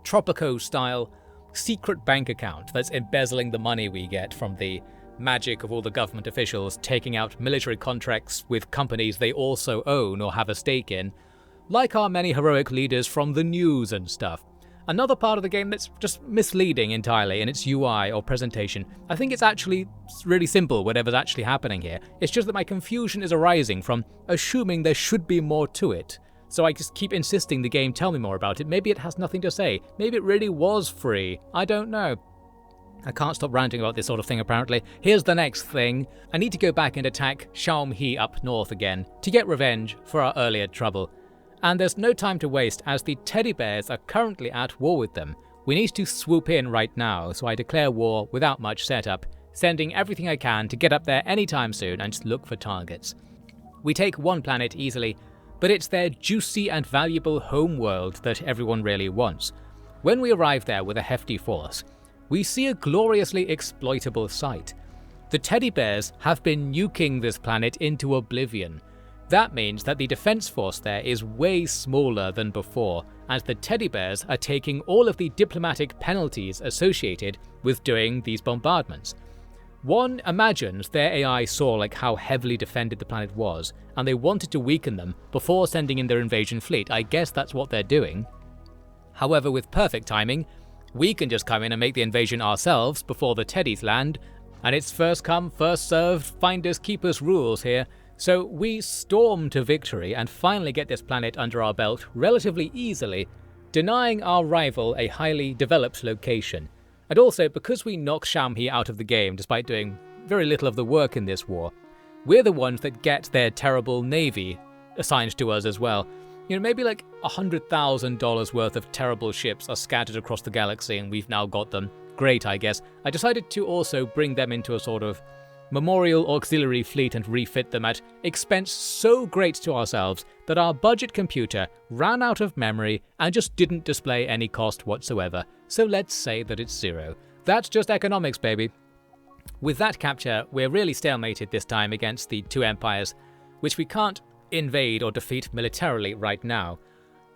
Tropico-style secret bank account that's embezzling the money we get from the magic of all the government officials taking out military contracts with companies they also own or have a stake in, like our many heroic leaders from the news and stuff. Another part of the game that's just misleading entirely in its UI or presentation. I think it's actually really simple, whatever's actually happening here. It's just that my confusion is arising from assuming there should be more to it. So I just keep insisting the game tell me more about it. Maybe it has nothing to say. Maybe it really was free. I don't know. I can't stop ranting about this sort of thing apparently. Here's the next thing. I need to go back and attack Shaomhi up north again to get revenge for our earlier trouble. And there's no time to waste as the teddy bears are currently at war with them. We need to swoop in right now, so I declare war without much setup, sending everything I can to get up there anytime soon and just look for targets. We take one planet easily, but it's their juicy and valuable homeworld that everyone really wants. When we arrive there with a hefty force, we see a gloriously exploitable sight. The teddy bears have been nuking this planet into oblivion. That means that the defense force there is way smaller than before, and the teddy bears are taking all of the diplomatic penalties associated with doing these bombardments. One imagines their AI saw like how heavily defended the planet was, and they wanted to weaken them before sending in their invasion fleet. I guess that's what they're doing. However, with perfect timing, we can just come in and make the invasion ourselves before the teddies land, and it's first come, first served, finders keepers rules here. So we storm to victory and finally get this planet under our belt relatively easily, denying our rival a highly developed location. And also, because we knock Shaomhi out of the game despite doing very little of the work in this war, we're the ones that get their terrible navy assigned to us as well. You know, maybe like $100,000 worth of terrible ships are scattered across the galaxy and we've now got them. Great, I guess. I decided to also bring them into a sort of memorial auxiliary fleet and refit them at expense so great to ourselves that our budget computer ran out of memory and just didn't display any cost whatsoever. So let's say that it's zero. That's just economics, baby. With that capture, we're really stalemated this time against the two empires, which we can't invade or defeat militarily right now.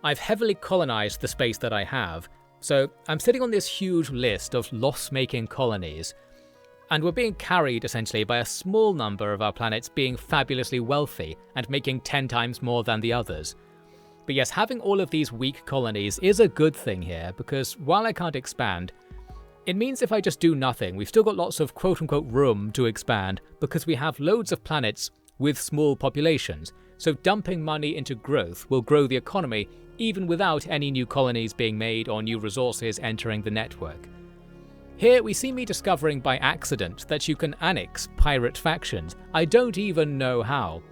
I've heavily colonized the space that I have, so I'm sitting on this huge list of loss-making colonies, and we're being carried essentially by a small number of our planets being fabulously wealthy and making 10 times more than the others. But yes, having all of these weak colonies is a good thing here, because while I can't expand, It means if I just do nothing, we've still got lots of quote-unquote room to expand because we have loads of planets with small populations, so dumping money into growth will grow the economy even without any new colonies being made or new resources entering the network. Here we see me discovering by accident that you can annex pirate factions. I don't even know how.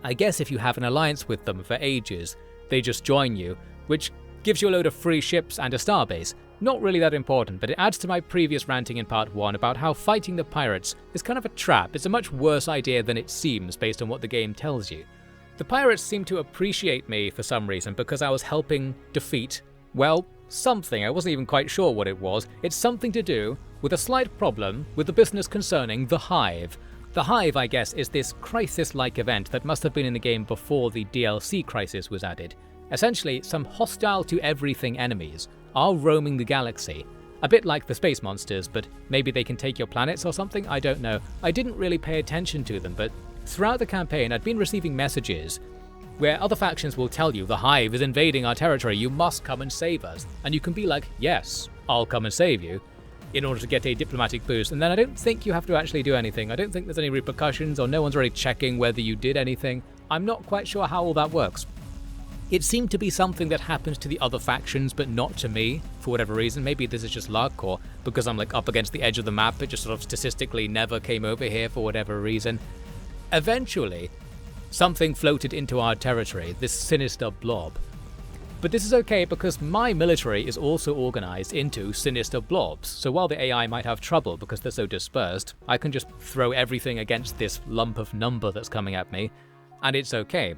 I guess if you have an alliance with them for ages, they just join you, which gives you a load of free ships and a starbase. Not really that important, but it adds to my previous ranting in part 1 about how fighting the pirates is kind of a trap. It's a much worse idea than it seems based on what the game tells you. The pirates seem to appreciate me for some reason because I was helping defeat, well, something. I wasn't even quite sure what it was. It's something to do with a slight problem with the business concerning the Hive. The Hive, I guess, is this crisis-like event that must have been in the game before the DLC crisis was added. Essentially, some hostile-to-everything enemies are roaming the galaxy. A bit like the space monsters, but maybe they can take your planets or something? I don't know. I didn't really pay attention to them, but throughout the campaign I'd been receiving messages where other factions will tell you the Hive is invading our territory, you must come and save us. And you can be like, yes, I'll come and save you, in order to get a diplomatic boost. And then I don't think you have to actually do anything. I don't think there's any repercussions, or no one's really checking whether you did anything. I'm not quite sure how all that works. It seemed to be something that happens to the other factions, but not to me, for whatever reason. Maybe this is just luck, or because I'm like up against the edge of the map, it just sort of statistically never came over here for whatever reason. Eventually, something floated into our territory, this sinister blob. But this is okay because my military is also organized into sinister blobs, so while the AI might have trouble because they're so dispersed, I can just throw everything against this lump of number that's coming at me, and it's okay.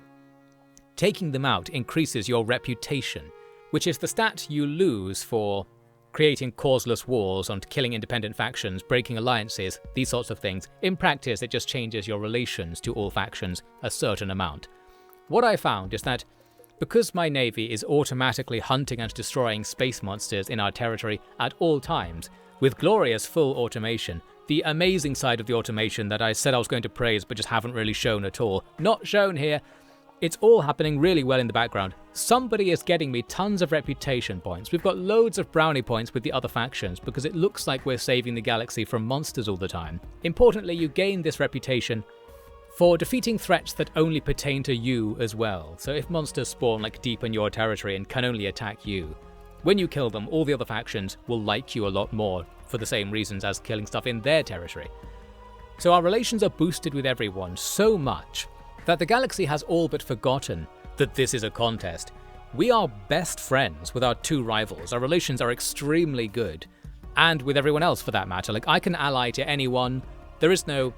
Taking them out increases your reputation, which is the stat you lose for creating causeless wars and killing independent factions, breaking alliances, these sorts of things. In practice, it just changes your relations to all factions a certain amount. What I found is that because my navy is automatically hunting and destroying space monsters in our territory at all times, with glorious full automation, the amazing side of the automation that I said I was going to praise but just haven't really shown at all, not shown here, it's all happening really well in the background. Somebody is getting me tons of reputation points. We've got loads of brownie points with the other factions because it looks like we're saving the galaxy from monsters all the time. Importantly, you gain this reputation for defeating threats that only pertain to you as well. So if monsters spawn like deep in your territory and can only attack you, when you kill them, all the other factions will like you a lot more for the same reasons as killing stuff in their territory. So our relations are boosted with everyone so much that the galaxy has all but forgotten that this is a contest. We are best friends with our two rivals. Our relations are extremely good. And with everyone else for that matter. Like, I can ally to anyone. There is no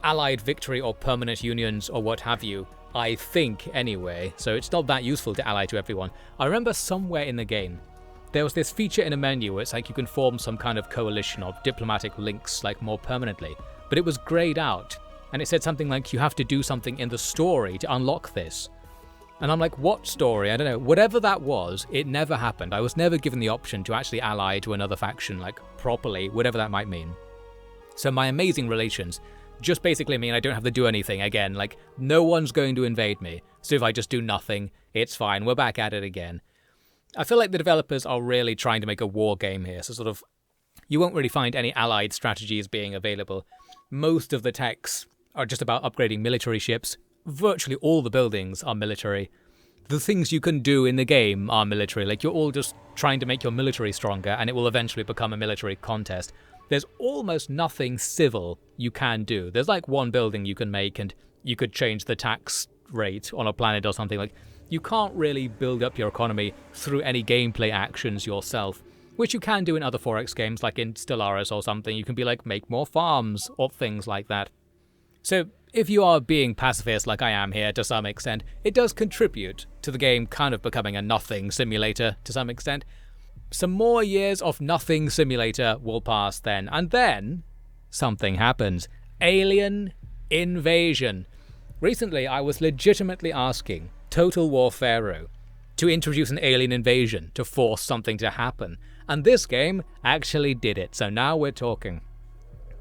allied victory or permanent unions or what have you, I think anyway. So it's not that useful to ally to everyone. I remember somewhere in the game, there was this feature in a menu where it's like you can form some kind of coalition of diplomatic links like more permanently. But it was grayed out. And it said something like, you have to do something in the story to unlock this. And I'm like, what story? I don't know. Whatever that was, it never happened. I was never given the option to actually ally to another faction, like, properly, whatever that might mean. So my amazing relations just basically mean I don't have to do anything again. Like, no one's going to invade me. So if I just do nothing, it's fine. We're back at it again. I feel like the developers are really trying to make a war game here. So sort of, you won't really find any allied strategies being available. Most of the techs are just about upgrading military ships. Virtually all the buildings are military. The things you can do in the game are military. Like, you're all just trying to make your military stronger and it will eventually become a military contest. There's almost nothing civil you can do. There's like one building you can make and you could change the tax rate on a planet or something. Like, you can't really build up your economy through any gameplay actions yourself, which you can do in other 4X games like in Stellaris or something. You can be like, make more farms or things like that. So if you are being pacifist like I am here to some extent, it does contribute to the game kind of becoming a nothing simulator to some extent. Some more years of nothing simulator will pass then, and then something happens. Alien invasion. Recently I was legitimately asking Total War Pharaoh to introduce an alien invasion to force something to happen, and this game actually did it, so now we're talking.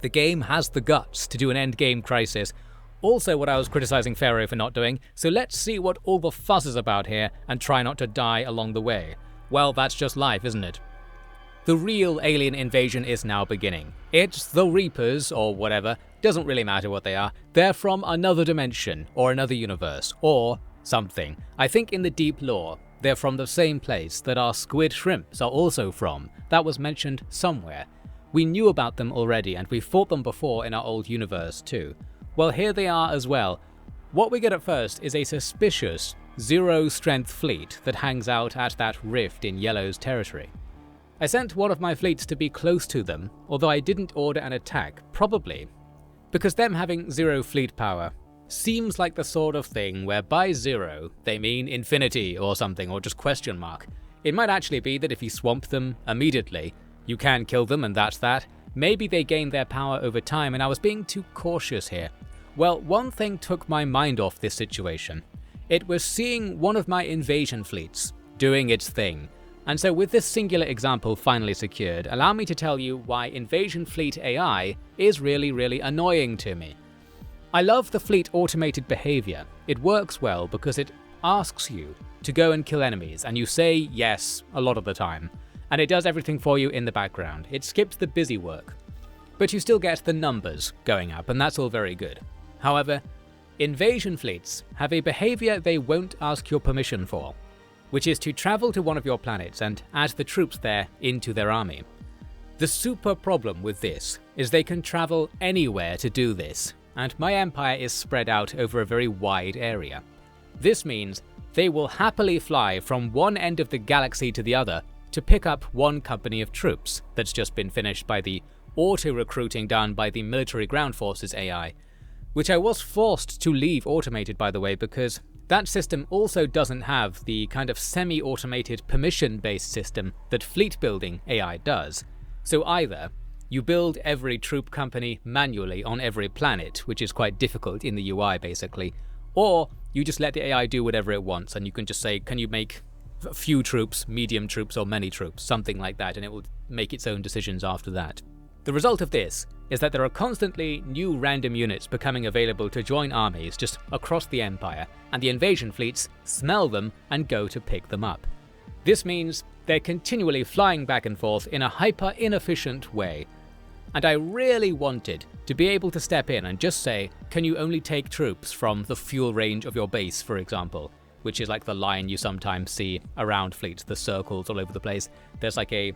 The game has the guts to do an endgame crisis, also what I was criticizing Pharaoh for not doing, so let's see what all the fuss is about here and try not to die along the way. Well, that's just life, isn't it? The real alien invasion is now beginning. It's the Reapers, or whatever, doesn't really matter what they are. They're from another dimension, or another universe, or something. I think in the deep lore, they're from the same place that our squid shrimps are also from. That was mentioned somewhere. We knew about them already, and we fought them before in our old universe too. Well, here they are as well. What we get at first is a suspicious, zero-strength fleet that hangs out at that rift in Yellow's territory. I sent one of my fleets to be close to them, although I didn't order an attack, probably because them having zero fleet power seems like the sort of thing where by zero they mean infinity or something, or just question mark. It might actually be that if you swamp them immediately, you can kill them and that's that. Maybe they gain their power over time and I was being too cautious here. Well, one thing took my mind off this situation. It was seeing one of my invasion fleets doing its thing. And so with this singular example finally secured, allow me to tell you why Invasion Fleet AI is really annoying to me. I love the fleet automated behavior. It works well because it asks you to go and kill enemies, and you say yes a lot of the time. And it does everything for you in the background. It skips the busy work. But you still get the numbers going up, and that's all very good. However, invasion fleets have a behavior they won't ask your permission for, which is to travel to one of your planets and add the troops there into their army. The super problem with this is they can travel anywhere to do this, and my empire is spread out over a very wide area. This means they will happily fly from one end of the galaxy to the other to pick up one company of troops that's just been finished by the auto-recruiting done by the military ground forces AI, which I was forced to leave automated, by the way, because that system also doesn't have the kind of semi-automated permission-based system that fleet building AI does. So either you build every troop company manually on every planet, which is quite difficult in the UI basically, or you just let the AI do whatever it wants and you can just say, can you make a few troops, medium troops, or many troops, something like that, and it will make its own decisions after that. The result of this is that there are constantly new random units becoming available to join armies just across the Empire, and the invasion fleets smell them and go to pick them up. This means they're continually flying back and forth in a hyper-inefficient way, and I really wanted to be able to step in and just say, can you only take troops from the fuel range of your base, for example, which is like the line you sometimes see around fleets, the circles all over the place. There's like a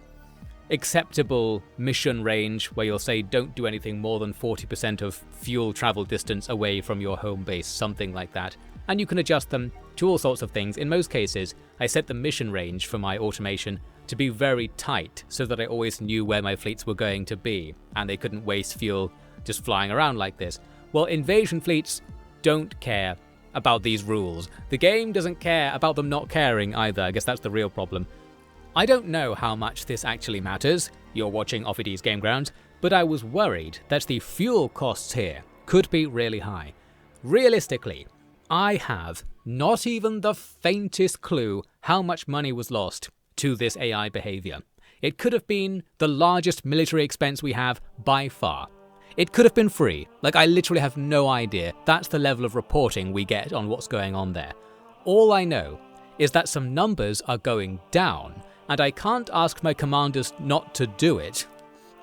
acceptable mission range where you'll say don't do anything more than 40% of fuel travel distance away from your home base, something like that. And you can adjust them to all sorts of things. In most cases, I set the mission range for my automation to be very tight so that I always knew where my fleets were going to be and they couldn't waste fuel just flying around like this. Well, invasion fleets don't care about these rules. The game doesn't care about them not caring either. I guess that's the real problem. I don't know how much this actually matters, you're watching Offid's Game Grounds, but I was worried that the fuel costs here could be really high. Realistically, I have not even the faintest clue how much money was lost to this AI behavior. It could have been the largest military expense we have by far. It could have been free, like I literally have no idea. That's the level of reporting we get on what's going on there. All I know is that some numbers are going down, and I can't ask my commanders not to do it.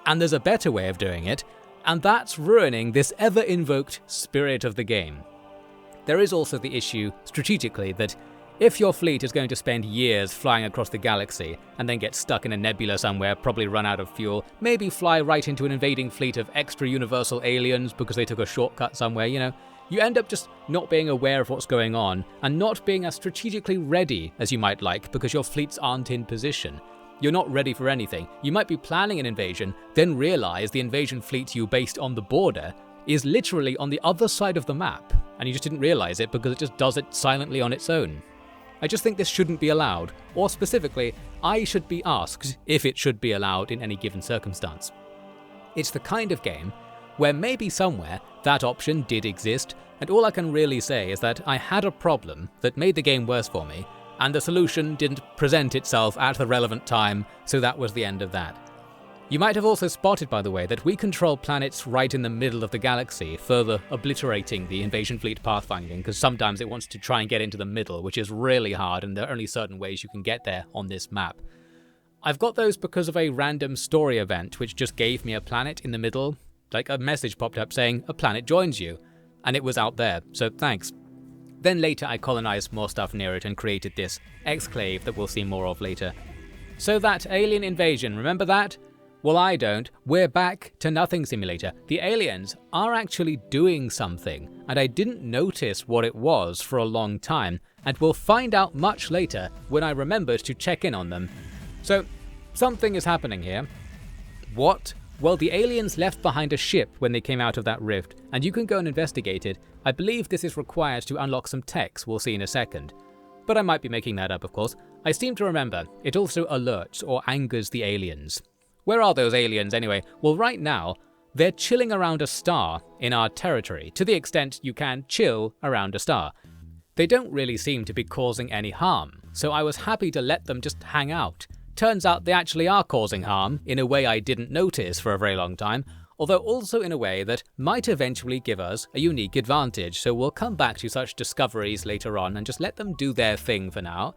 And there's a better way of doing it, and that's ruining this ever-invoked spirit of the game. There is also the issue, strategically, that if your fleet is going to spend years flying across the galaxy and then get stuck in a nebula somewhere, probably run out of fuel, maybe fly right into an invading fleet of extra-universal aliens because they took a shortcut somewhere, you end up just not being aware of what's going on and not being as strategically ready as you might like because your fleets aren't in position. You're not ready for anything. You might be planning an invasion, then realize the invasion fleet you based on the border is literally on the other side of the map, and you just didn't realize it because it just does it silently on its own. I just think this shouldn't be allowed, or specifically, I should be asked if it should be allowed in any given circumstance. It's the kind of game where maybe somewhere that option did exist, and all I can really say is that I had a problem that made the game worse for me, and the solution didn't present itself at the relevant time, so that was the end of that. You might have also spotted, by the way, that we control planets right in the middle of the galaxy, further obliterating the invasion fleet pathfinding, because sometimes it wants to try and get into the middle, which is really hard, and there are only certain ways you can get there on this map. I've got those because of a random story event which just gave me a planet in the middle. Like a message popped up saying, a planet joins you. And it was out there, so thanks. Then later I colonized more stuff near it and created this exclave that we'll see more of later. So that alien invasion, remember that? Well, I don't. We're back to Nothing Simulator. The aliens are actually doing something, and I didn't notice what it was for a long time, and we'll find out much later when I remembered to check in on them. So, something is happening here. What? Well, the aliens left behind a ship when they came out of that rift, and you can go and investigate it. I believe this is required to unlock some techs we'll see in a second. But I might be making that up, of course. I seem to remember, it also alerts or angers the aliens. Where are those aliens anyway? Well, right now, they're chilling around a star in our territory, to the extent you can chill around a star. They don't really seem to be causing any harm, so I was happy to let them just hang out. Turns out they actually are causing harm, in a way I didn't notice for a very long time, although also in a way that might eventually give us a unique advantage, so we'll come back to such discoveries later on and just let them do their thing for now.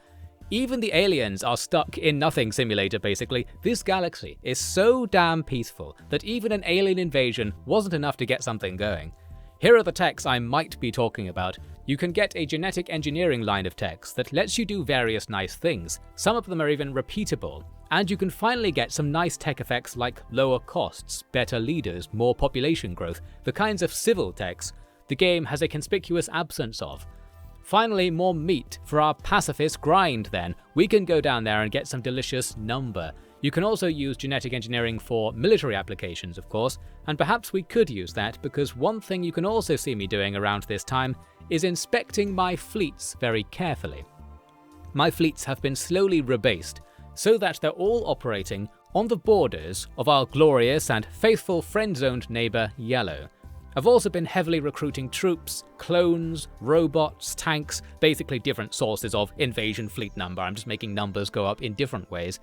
Even the aliens are stuck in Nothing Simulator, basically. This galaxy is so damn peaceful that even an alien invasion wasn't enough to get something going. Here are the techs I might be talking about. You can get a genetic engineering line of techs that lets you do various nice things. Some of them are even repeatable. And you can finally get some nice tech effects like lower costs, better leaders, more population growth, the kinds of civil techs the game has a conspicuous absence of. Finally, more meat for our pacifist grind then. We can go down there and get some delicious number. You can also use genetic engineering for military applications, of course, and perhaps we could use that because one thing you can also see me doing around this time is inspecting my fleets very carefully. My fleets have been slowly rebased so that they're all operating on the borders of our glorious and faithful friend-zoned neighbour, Yellow. I've also been heavily recruiting troops, clones, robots, tanks, basically different sources of invasion fleet number. I'm just making numbers go up in different ways.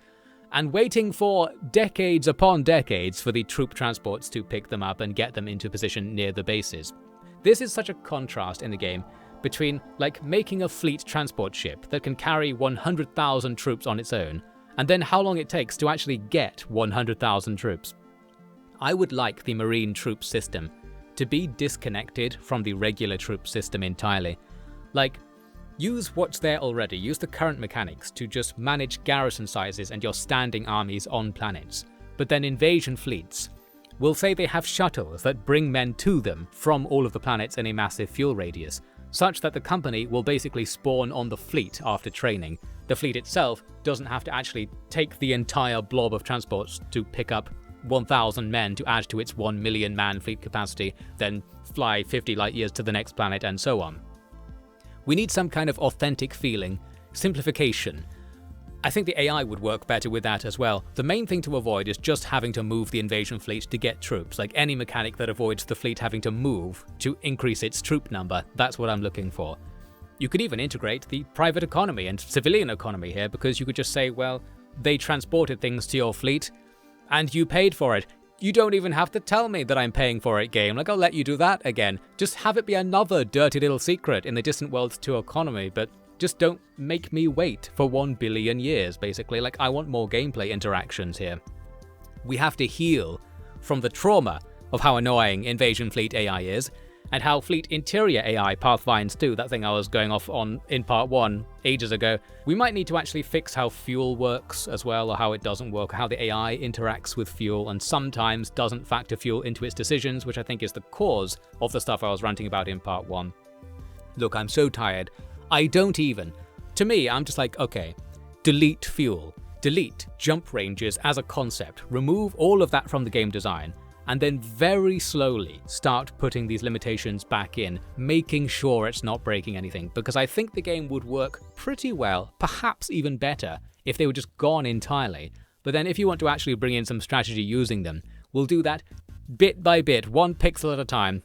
And waiting for decades upon decades for the troop transports to pick them up and get them into position near the bases. This is such a contrast in the game between like making a fleet transport ship that can carry 100,000 troops on its own, and then how long it takes to actually get 100,000 troops. I would like the marine troop system to be disconnected from the regular troop system entirely. Like, use what's there already, use the current mechanics to just manage garrison sizes and your standing armies on planets. But then invasion fleets will say they have shuttles that bring men to them from all of the planets in a massive fuel radius, such that the company will basically spawn on the fleet after training. The fleet itself doesn't have to actually take the entire blob of transports to pick up 1,000 men to add to its 1 million man fleet capacity, then fly 50 light years to the next planet and so on. We need some kind of authentic feeling, simplification. I think the AI would work better with that as well. The main thing to avoid is just having to move the invasion fleet to get troops, like any mechanic that avoids the fleet having to move to increase its troop number. That's what I'm looking for. You could even integrate the private economy and civilian economy here, because you could just say, well, they transported things to your fleet, and you paid for it. You don't even have to tell me that I'm paying for it, game. Like, I'll let you do that again. Just have it be another dirty little secret in the Distant Worlds 2 economy, but just don't make me wait for 1 billion years, basically. Like, I want more gameplay interactions here. We have to heal from the trauma of how annoying Invasion Fleet AI is, and how Fleet Interior AI pathfinds too, that thing I was going off on in part 1 ages ago. We might need to actually fix how fuel works as well, or how it doesn't work, how the AI interacts with fuel and sometimes doesn't factor fuel into its decisions, which I think is the cause of the stuff I was ranting about in part 1. Look, I'm so tired. I don't even. To me, I'm just like, okay, delete fuel, delete jump ranges as a concept, remove all of that from the game design, and then very slowly start putting these limitations back in, making sure it's not breaking anything, because I think the game would work pretty well, perhaps even better, if they were just gone entirely. But then if you want to actually bring in some strategy using them, we'll do that bit by bit, 1 pixel at a time.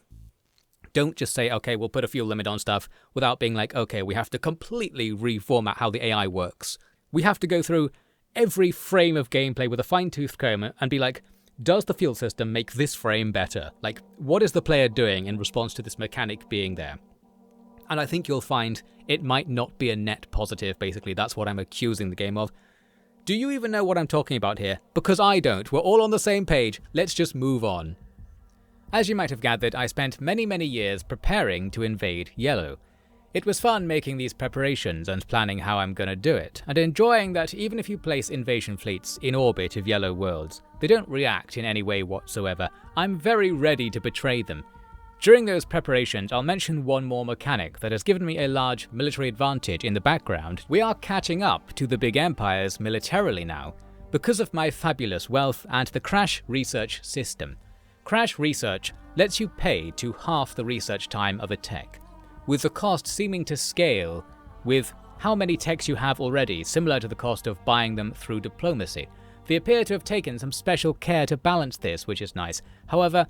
Don't just say, okay, we'll put a fuel limit on stuff, without being like, okay, we have to completely reformat how the AI works. We have to go through every frame of gameplay with a fine-tooth comb and be like, does the fuel system make this frame better? Like, what is the player doing in response to this mechanic being there? And I think you'll find it might not be a net positive, basically. That's what I'm accusing the game of. Do you even know what I'm talking about here? Because I don't. We're all on the same page. Let's just move on. As you might have gathered, I spent many years preparing to invade Yellow. It was fun making these preparations and planning how I'm gonna do it, and enjoying that even if you place invasion fleets in orbit of Yellow worlds, they don't react in any way whatsoever. I'm very ready to betray them. During those preparations, I'll mention one more mechanic that has given me a large military advantage in the background. We are catching up to the big empires militarily now, because of my fabulous wealth and the Crash research system. Crash research lets you pay to half the research time of a tech, with the cost seeming to scale with how many techs you have already, similar to the cost of buying them through diplomacy. They appear to have taken some special care to balance this, which is nice. However,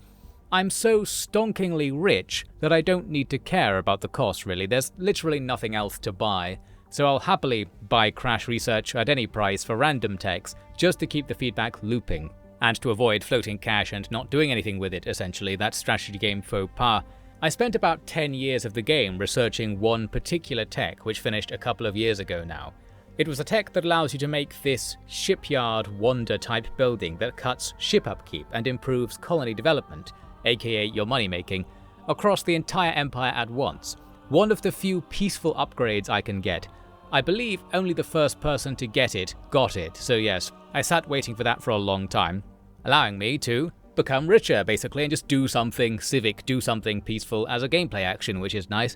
I'm so stonkingly rich that I don't need to care about the cost really. There's literally nothing else to buy, so I'll happily buy Crash research at any price for random techs just to keep the feedback looping, and to avoid floating cash and not doing anything with it essentially. That strategy game faux pas. I spent about 10 years of the game researching one particular tech which finished a couple of years ago now. It was a tech that allows you to make this shipyard wonder type building that cuts ship upkeep and improves colony development, aka your money making, across the entire empire at once. One of the few peaceful upgrades I can get. I believe only the first person to get it got it, so yes, I sat waiting for that for a long time, allowing me to become richer basically and just do something civic, do something peaceful as a gameplay action, which is nice.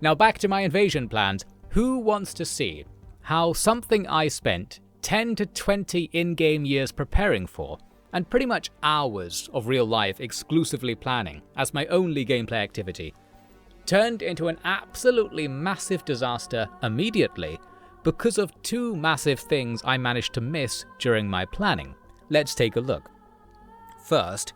Now back to my invasion plans. Who wants to see how something I spent 10 to 20 in-game years preparing for, and pretty much hours of real life exclusively planning as my only gameplay activity, turned into an absolutely massive disaster immediately because of two massive things I managed to miss during my planning? Let's take a look. First,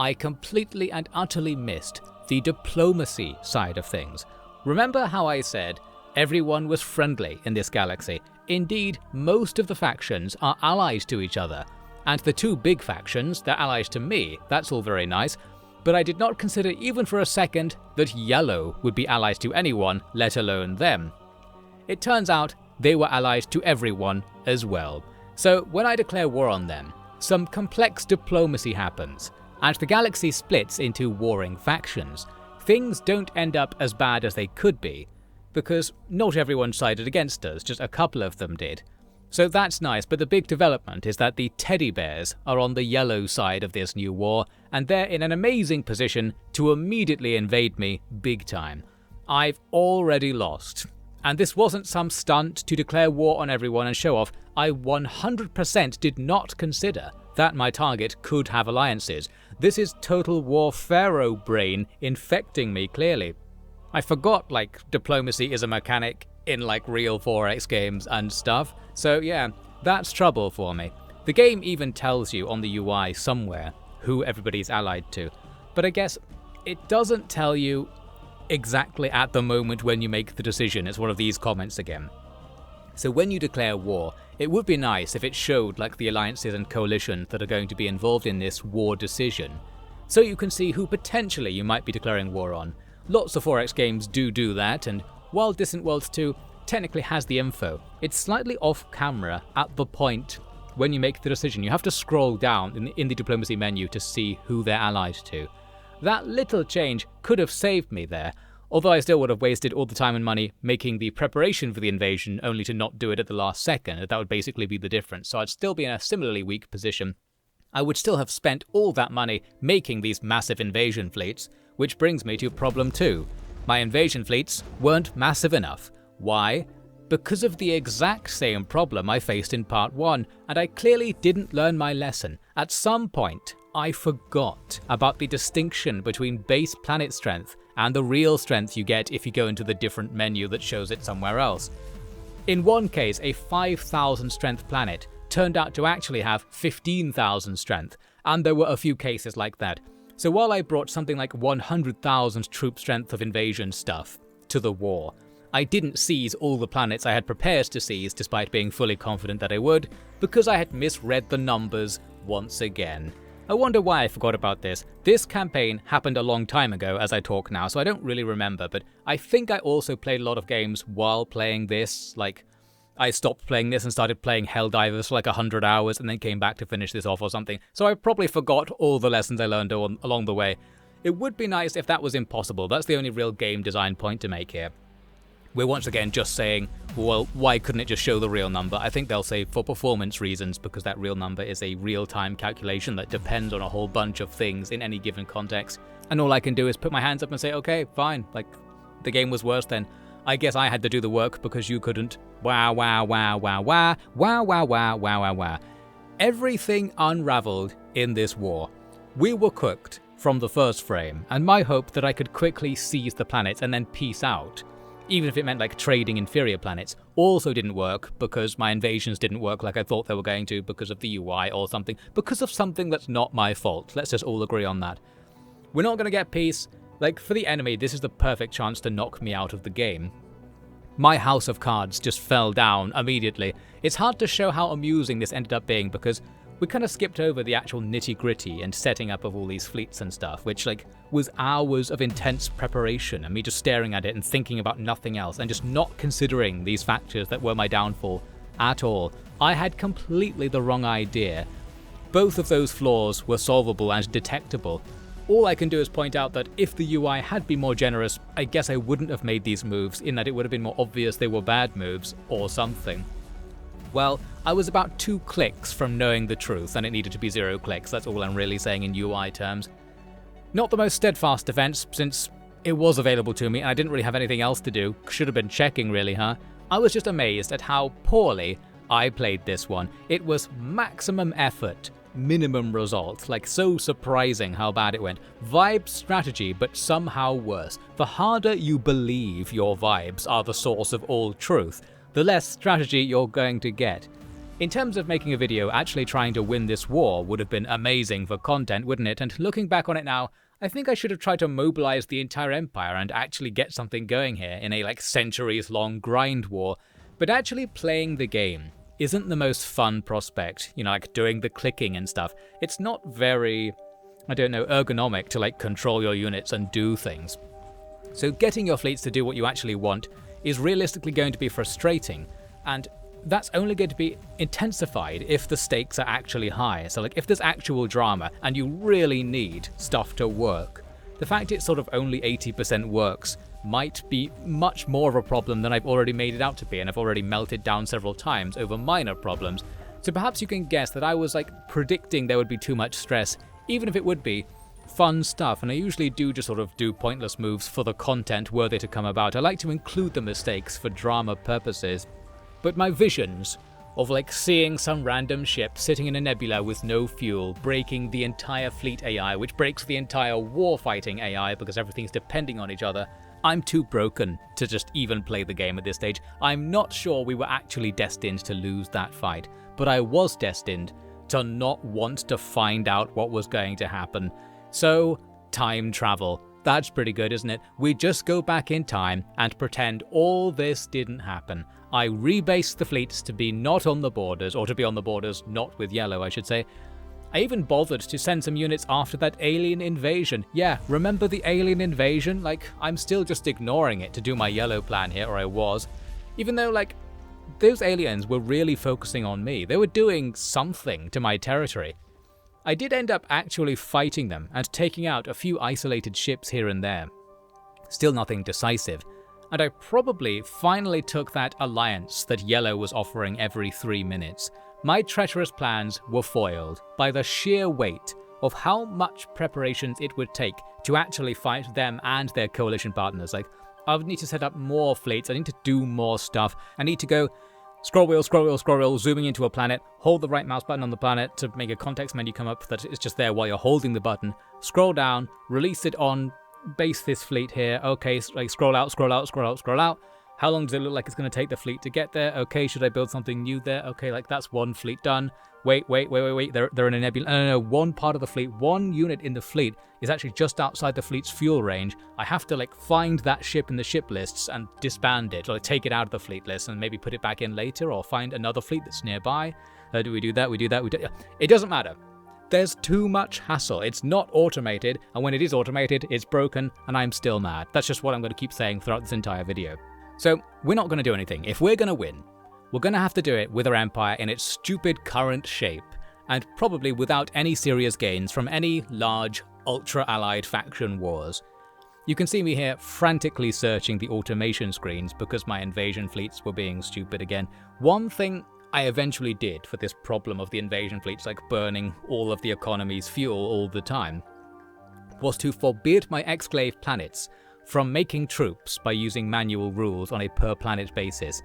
I completely and utterly missed the diplomacy side of things. Remember how I said everyone was friendly in this galaxy? Indeed, most of the factions are allies to each other, and the two big factions, they're allies to me. That's all very nice, but I did not consider even for a second that Yellow would be allies to anyone, let alone them. It turns out they were allies to everyone as well. So when I declare war on them, some complex diplomacy happens, and the galaxy splits into warring factions. Things don't end up as bad as they could be, because not everyone sided against us, just a couple of them did. So that's nice, but the big development is that the teddy bears are on the Yellow side of this new war, and they're in an amazing position to immediately invade me big time. I've already lost. And this wasn't some stunt to declare war on everyone and show off. I 100% did not consider that my target could have alliances. This is total war pharaoh brain infecting me clearly. I forgot diplomacy is a mechanic in real 4X games and stuff. So yeah, that's trouble for me. The game even tells you on the UI somewhere who everybody's allied to, but I guess it doesn't tell you exactly at the moment when you make the decision. It's one of these comments again. So when you declare war, it would be nice if it showed the alliances and coalitions that are going to be involved in this war decision, so you can see who potentially you might be declaring war on. Lots of 4X games do that, and while Distant Worlds 2 technically has the info, it's slightly off camera at the point when you make the decision. You have to scroll down in the diplomacy menu to see who they're allied to. That little change could have saved me there, although I still would have wasted all the time and money making the preparation for the invasion only to not do it at the last second. That would basically be the difference, so I'd still be in a similarly weak position. I would still have spent all that money making these massive invasion fleets, which brings me to problem 2. My invasion fleets weren't massive enough. Why? Because of the exact same problem I faced in part 1, and I clearly didn't learn my lesson. At some point, I forgot about the distinction between base planet strength and the real strength you get if you go into the different menu that shows it somewhere else. In one case, a 5,000 strength planet turned out to actually have 15,000 strength, and there were a few cases like that. So while I brought something like 100,000 troop strength of invasion stuff to the war, I didn't seize all the planets I had prepared to seize despite being fully confident that I would, because I had misread the numbers once again. I wonder why I forgot about this. This campaign happened a long time ago as I talk now, so I don't really remember, but I think I also played a lot of games while playing this, I stopped playing this and started playing Helldivers for like 100 hours and then came back to finish this off or something. So I probably forgot all the lessons I learned along the way. It would be nice if that was impossible. That's the only real game design point to make here. We're once again just saying, well, why couldn't it just show the real number? I think they'll say for performance reasons, because that real number is a real-time calculation that depends on a whole bunch of things in any given context. And all I can do is put my hands up and say, okay, fine, like, the game was worse then. I guess I had to do the work because you couldn't. Wow, wow, wow, wow, wow, wow, wow, wow, wow, wow, wow. Everything unraveled in this war. We were cooked from the first frame, and my hope that I could quickly seize the planets and then peace out, even if it meant like trading inferior planets, also didn't work because my invasions didn't work like I thought they were going to because of the UI or something, because of something that's not my fault. Let's just all agree on that. We're not going to get peace. Like, for the enemy, this is the perfect chance to knock me out of the game. My house of cards just fell down immediately. It's hard to show how amusing this ended up being because we kind of skipped over the actual nitty-gritty and setting up of all these fleets and stuff, which like was hours of intense preparation and me just staring at it and thinking about nothing else and just not considering these factors that were my downfall at all. I had completely the wrong idea. Both of those flaws were solvable and detectable. All I can do is point out that if the UI had been more generous, I guess I wouldn't have made these moves, in that it would have been more obvious they were bad moves, or something. Well, I was about 2 clicks from knowing the truth, and it needed to be 0 clicks, that's all I'm really saying in UI terms. Not the most steadfast defense, since it was available to me and I didn't really have anything else to do. Should have been checking really, huh? I was just amazed at how poorly I played this one. It was maximum effort, minimum result, like so surprising how bad it went. Vibe strategy, but somehow worse. The harder you believe your vibes are the source of all truth, the less strategy you're going to get. In terms of making a video, actually trying to win this war would have been amazing for content, wouldn't it? And looking back on it now, I think I should have tried to mobilize the entire empire and actually get something going here in a like centuries-long grind war. But actually playing the game isn't the most fun prospect, you know, like doing the clicking and stuff. It's not very, I don't know, ergonomic to like control your units and do things. So getting your fleets to do what you actually want is realistically going to be frustrating, and that's only going to be intensified if the stakes are actually high. So like if there's actual drama and you really need stuff to work, the fact it sort of only 80% works might be much more of a problem than I've already made it out to be, and I've already melted down several times over minor problems. So perhaps you can guess that I was like predicting there would be too much stress, even if it would be fun stuff, and I usually do just sort of do pointless moves for the content worthy to come about. I like to include the mistakes for drama purposes. But my visions of like seeing some random ship sitting in a nebula with no fuel, breaking the entire fleet AI, which breaks the entire warfighting AI because everything's depending on each other, I'm too broken to just even play the game at this stage. I'm not sure we were actually destined to lose that fight, but I was destined to not want to find out what was going to happen. So, time travel. That's pretty good, isn't it? We just go back in time and pretend all this didn't happen. I rebased the fleets to be not on the borders, or to be on the borders, not with yellow, I should say. I even bothered to send some units after that alien invasion. Yeah, remember the alien invasion? Like, I'm still just ignoring it to do my yellow plan here, or I was. Even though, like, those aliens were really focusing on me. They were doing something to my territory. I did end up actually fighting them and taking out a few isolated ships here and there. Still nothing decisive. And I probably finally took that alliance that yellow was offering every 3 minutes. My treacherous plans were foiled by the sheer weight of how much preparations it would take to actually fight them and their coalition partners. Like, I would need to set up more fleets, I need to do more stuff, I need to go scroll wheel, zooming into a planet, hold the right mouse button on the planet to make a context menu come up that is just there while you're holding the button, scroll down, release it on base this fleet here, okay, like scroll out. How long does it look like it's going to take the fleet to get there? Okay, should I build something new there? Okay, like that's one fleet done. Wait, they're in a nebula. No, one part of the fleet, one unit in the fleet is actually just outside the fleet's fuel range. I have to like find that ship in the ship lists and disband it, or like, take it out of the fleet list and maybe put it back in later, or find another fleet that's nearby. Do we do that? It doesn't matter. There's too much hassle. It's not automated, and when it is automated, it's broken, and I'm still mad. That's just what I'm going to keep saying throughout this entire video. So, we're not going to do anything. If we're going to win we're gonna have to do it with our empire in its stupid current shape, and probably without any serious gains from any large, ultra-allied faction wars. You can see me here frantically searching the automation screens because my invasion fleets were being stupid again. One thing I eventually did for this problem of the invasion fleets like burning all of the economy's fuel all the time was to forbid my exclave planets from making troops by using manual rules on a per planet basis.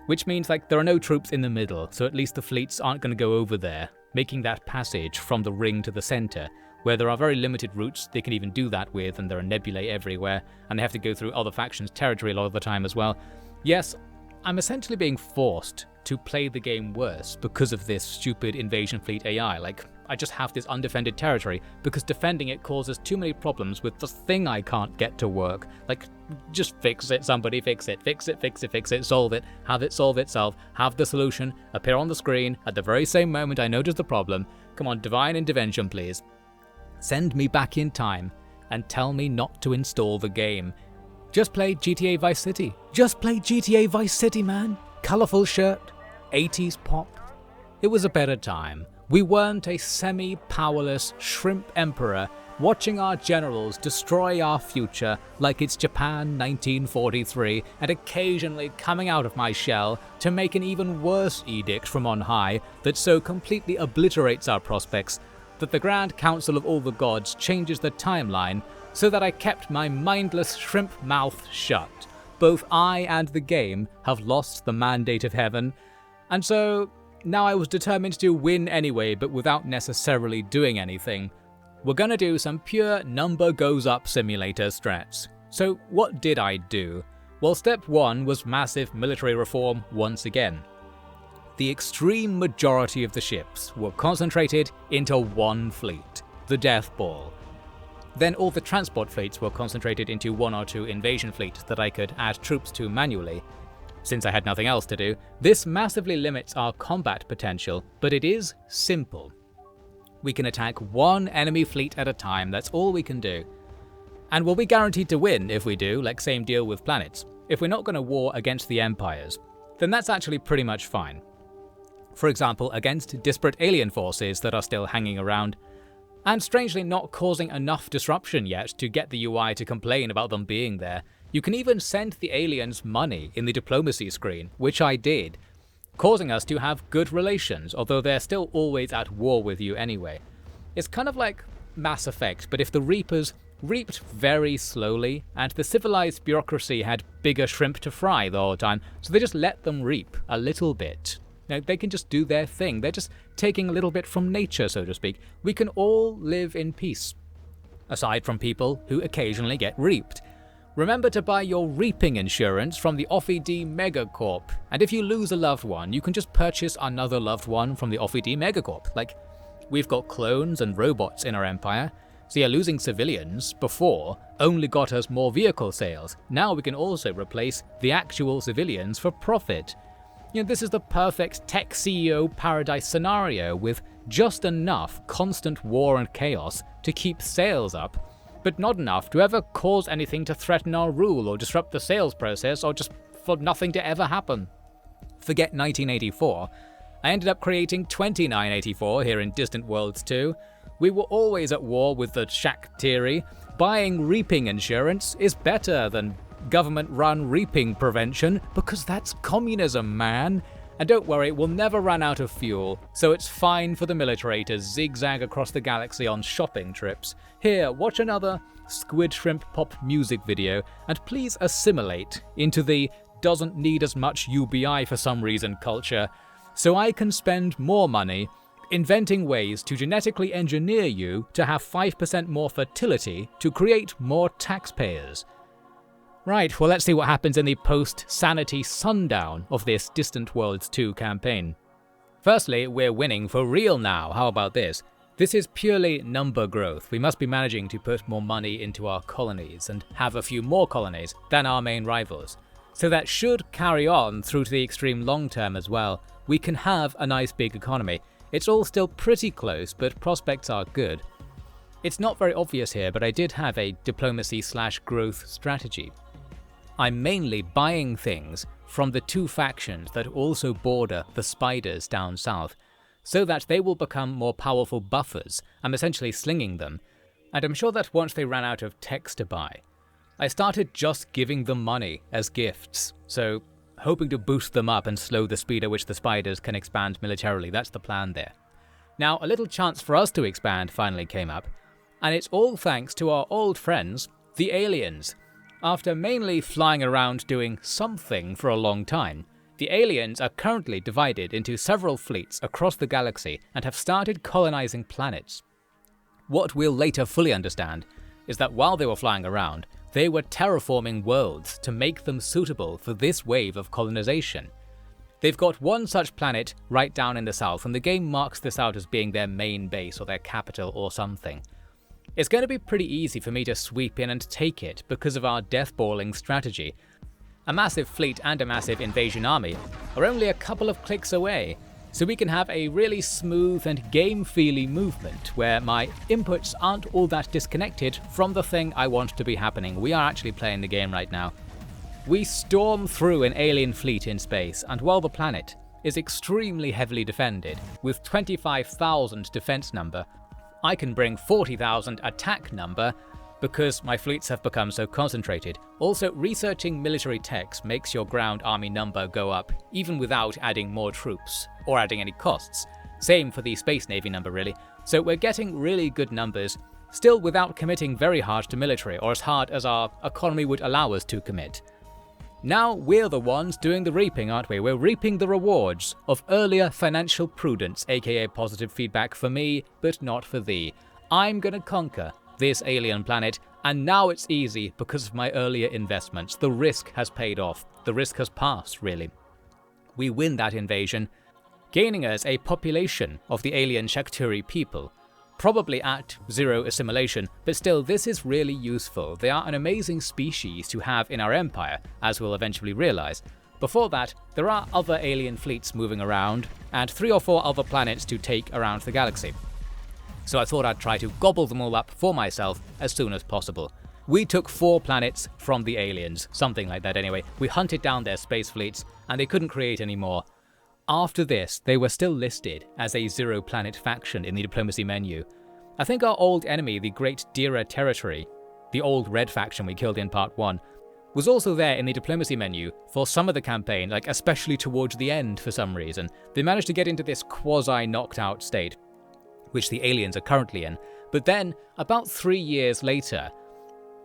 Which means like there are no troops in the middle, so at least the fleets aren't going to go over there, making that passage from the ring to the center, where there are very limited routes they can even do that with, and there are nebulae everywhere, and they have to go through other factions' territory a lot of the time as well. Yes, I'm essentially being forced to play the game worse because of this stupid invasion fleet AI. Like, I just have this undefended territory because defending it causes too many problems with the thing I can't get to work. Like, just fix it, somebody fix it, fix it, fix it, fix it, solve it, have it solve itself, have the solution appear on the screen at the very same moment I notice the problem. Come on, divine intervention please. Send me back in time and tell me not to install the game. Just play GTA Vice City. Just play GTA Vice City, man. Colourful shirt, 80s pop. It was a better time. We weren't a semi-powerless shrimp emperor watching our generals destroy our future like it's Japan 1943 and occasionally coming out of my shell to make an even worse edict from on high that so completely obliterates our prospects that the Grand Council of all the Gods changes the timeline so that I kept my mindless shrimp mouth shut. Both I and the game have lost the mandate of heaven, and so now I was determined to win anyway, but without necessarily doing anything. We're gonna do some pure number goes up simulator strats. So what did I do? Well, step 1 was massive military reform once again. The extreme majority of the ships were concentrated into one fleet, the Death Ball. Then all the transport fleets were concentrated into 1 or 2 invasion fleets that I could add troops to manually. Since I had nothing else to do, this massively limits our combat potential, but it is simple. We can attack one enemy fleet at a time, that's all we can do. And we'll be guaranteed to win if we do, like same deal with planets. If we're not going to war against the empires, then that's actually pretty much fine. For example, against disparate alien forces that are still hanging around, and strangely not causing enough disruption yet to get the UI to complain about them being there. You can even send the aliens money in the diplomacy screen, which I did, causing us to have good relations, although they're still always at war with you anyway. It's kind of like Mass Effect, but if the Reapers reaped very slowly, and the civilized bureaucracy had bigger shrimp to fry the whole time, so they just let them reap a little bit. Now, they can just do their thing. They're just taking a little bit from nature, so to speak. We can all live in peace, aside from people who occasionally get reaped. Remember to buy your reaping insurance from the OffiD Megacorp, and if you lose a loved one, you can just purchase another loved one from the OffiD Megacorp. Like, we've got clones and robots in our empire, so yeah, losing civilians before only got us more vehicle sales. Now we can also replace the actual civilians for profit. You know, this is the perfect tech CEO paradise scenario with just enough constant war and chaos to keep sales up, but not enough to ever cause anything to threaten our rule or disrupt the sales process or just for nothing to ever happen. Forget 1984. I ended up creating 2984 here in Distant Worlds 2. We were always at war with the Shack theory. Buying reaping insurance is better than government-run reaping prevention because that's communism, man. And don't worry, we'll never run out of fuel, so it's fine for the military to zigzag across the galaxy on shopping trips. Here, watch another Squid Shrimp Pop music video, and please assimilate into the doesn't need as much UBI for some reason culture, so I can spend more money inventing ways to genetically engineer you to have 5% more fertility to create more taxpayers. Right, well let's see what happens in the post-sanity sundown of this Distant Worlds 2 campaign. Firstly, we're winning for real now, how about this? This is purely number growth. We must be managing to put more money into our colonies and have a few more colonies than our main rivals. So that should carry on through to the extreme long term as well. We can have a nice big economy. It's all still pretty close, but prospects are good. It's not very obvious here, but I did have a diplomacy/growth strategy. I'm mainly buying things from the two factions that also border the spiders down south, so that they will become more powerful buffers. I'm essentially slinging them, and I'm sure that once they ran out of techs to buy, I started just giving them money as gifts, so hoping to boost them up and slow the speed at which the spiders can expand militarily. That's the plan there. Now, a little chance for us to expand finally came up, and it's all thanks to our old friends, the aliens. After mainly flying around doing something for a long time, the aliens are currently divided into several fleets across the galaxy and have started colonizing planets. What we'll later fully understand is that while they were flying around, they were terraforming worlds to make them suitable for this wave of colonization. They've got one such planet right down in the south, and the game marks this out as being their main base or their capital or something. It's going to be pretty easy for me to sweep in and take it because of our deathballing strategy. A massive fleet and a massive invasion army are only a couple of clicks away, so we can have a really smooth and game-feely movement where my inputs aren't all that disconnected from the thing I want to be happening. We are actually playing the game right now. We storm through an alien fleet in space, and while the planet is extremely heavily defended, with 25,000 defense number, I can bring 40,000 attack number because my fleets have become so concentrated. Also, researching military techs makes your ground army number go up, even without adding more troops, or adding any costs. Same for the space navy number really. So we're getting really good numbers, still without committing very hard to military, or as hard as our economy would allow us to commit. Now we're the ones doing the reaping, aren't we? We're reaping the rewards of earlier financial prudence, aka positive feedback for me, but not for thee. I'm gonna conquer this alien planet, and now it's easy because of my earlier investments. The risk has paid off. The risk has passed, really. We win that invasion, gaining us a population of the alien Shakturi people, probably at 0 assimilation, but still this is really useful. They are an amazing species to have in our empire, as we'll eventually realize. Before that, there are other alien fleets moving around, and 3 or 4 other planets to take around the galaxy. So I thought I'd try to gobble them all up for myself as soon as possible. We took 4 planets from the aliens, something like that anyway. We hunted down their space fleets, and they couldn't create any more. After this, they were still listed as a 0 planet faction in the diplomacy menu. I think our old enemy, the Great Dira Territory, the old red faction we killed in part 1, was also there in the diplomacy menu for some of the campaign, like especially towards the end for some reason. They managed to get into this quasi-knocked out state, which the aliens are currently in, but then, about 3 years later,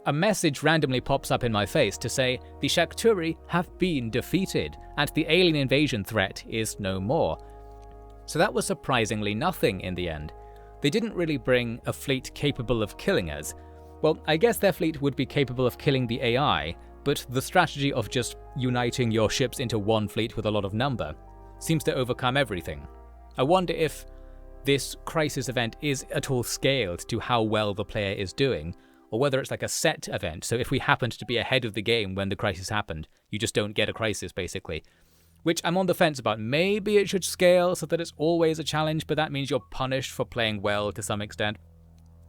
a message randomly pops up in my face to say the Shakturi have been defeated, and the alien invasion threat is no more. So that was surprisingly nothing in the end. They didn't really bring a fleet capable of killing us. Well, I guess their fleet would be capable of killing the AI, but the strategy of just uniting your ships into one fleet with a lot of number seems to overcome everything. I wonder if this crisis event is at all scaled to how well the player is doing, or whether it's like a set event, so if we happened to be ahead of the game when the crisis happened, you just don't get a crisis basically. Which I'm on the fence about. Maybe it should scale so that it's always a challenge, but that means you're punished for playing well to some extent.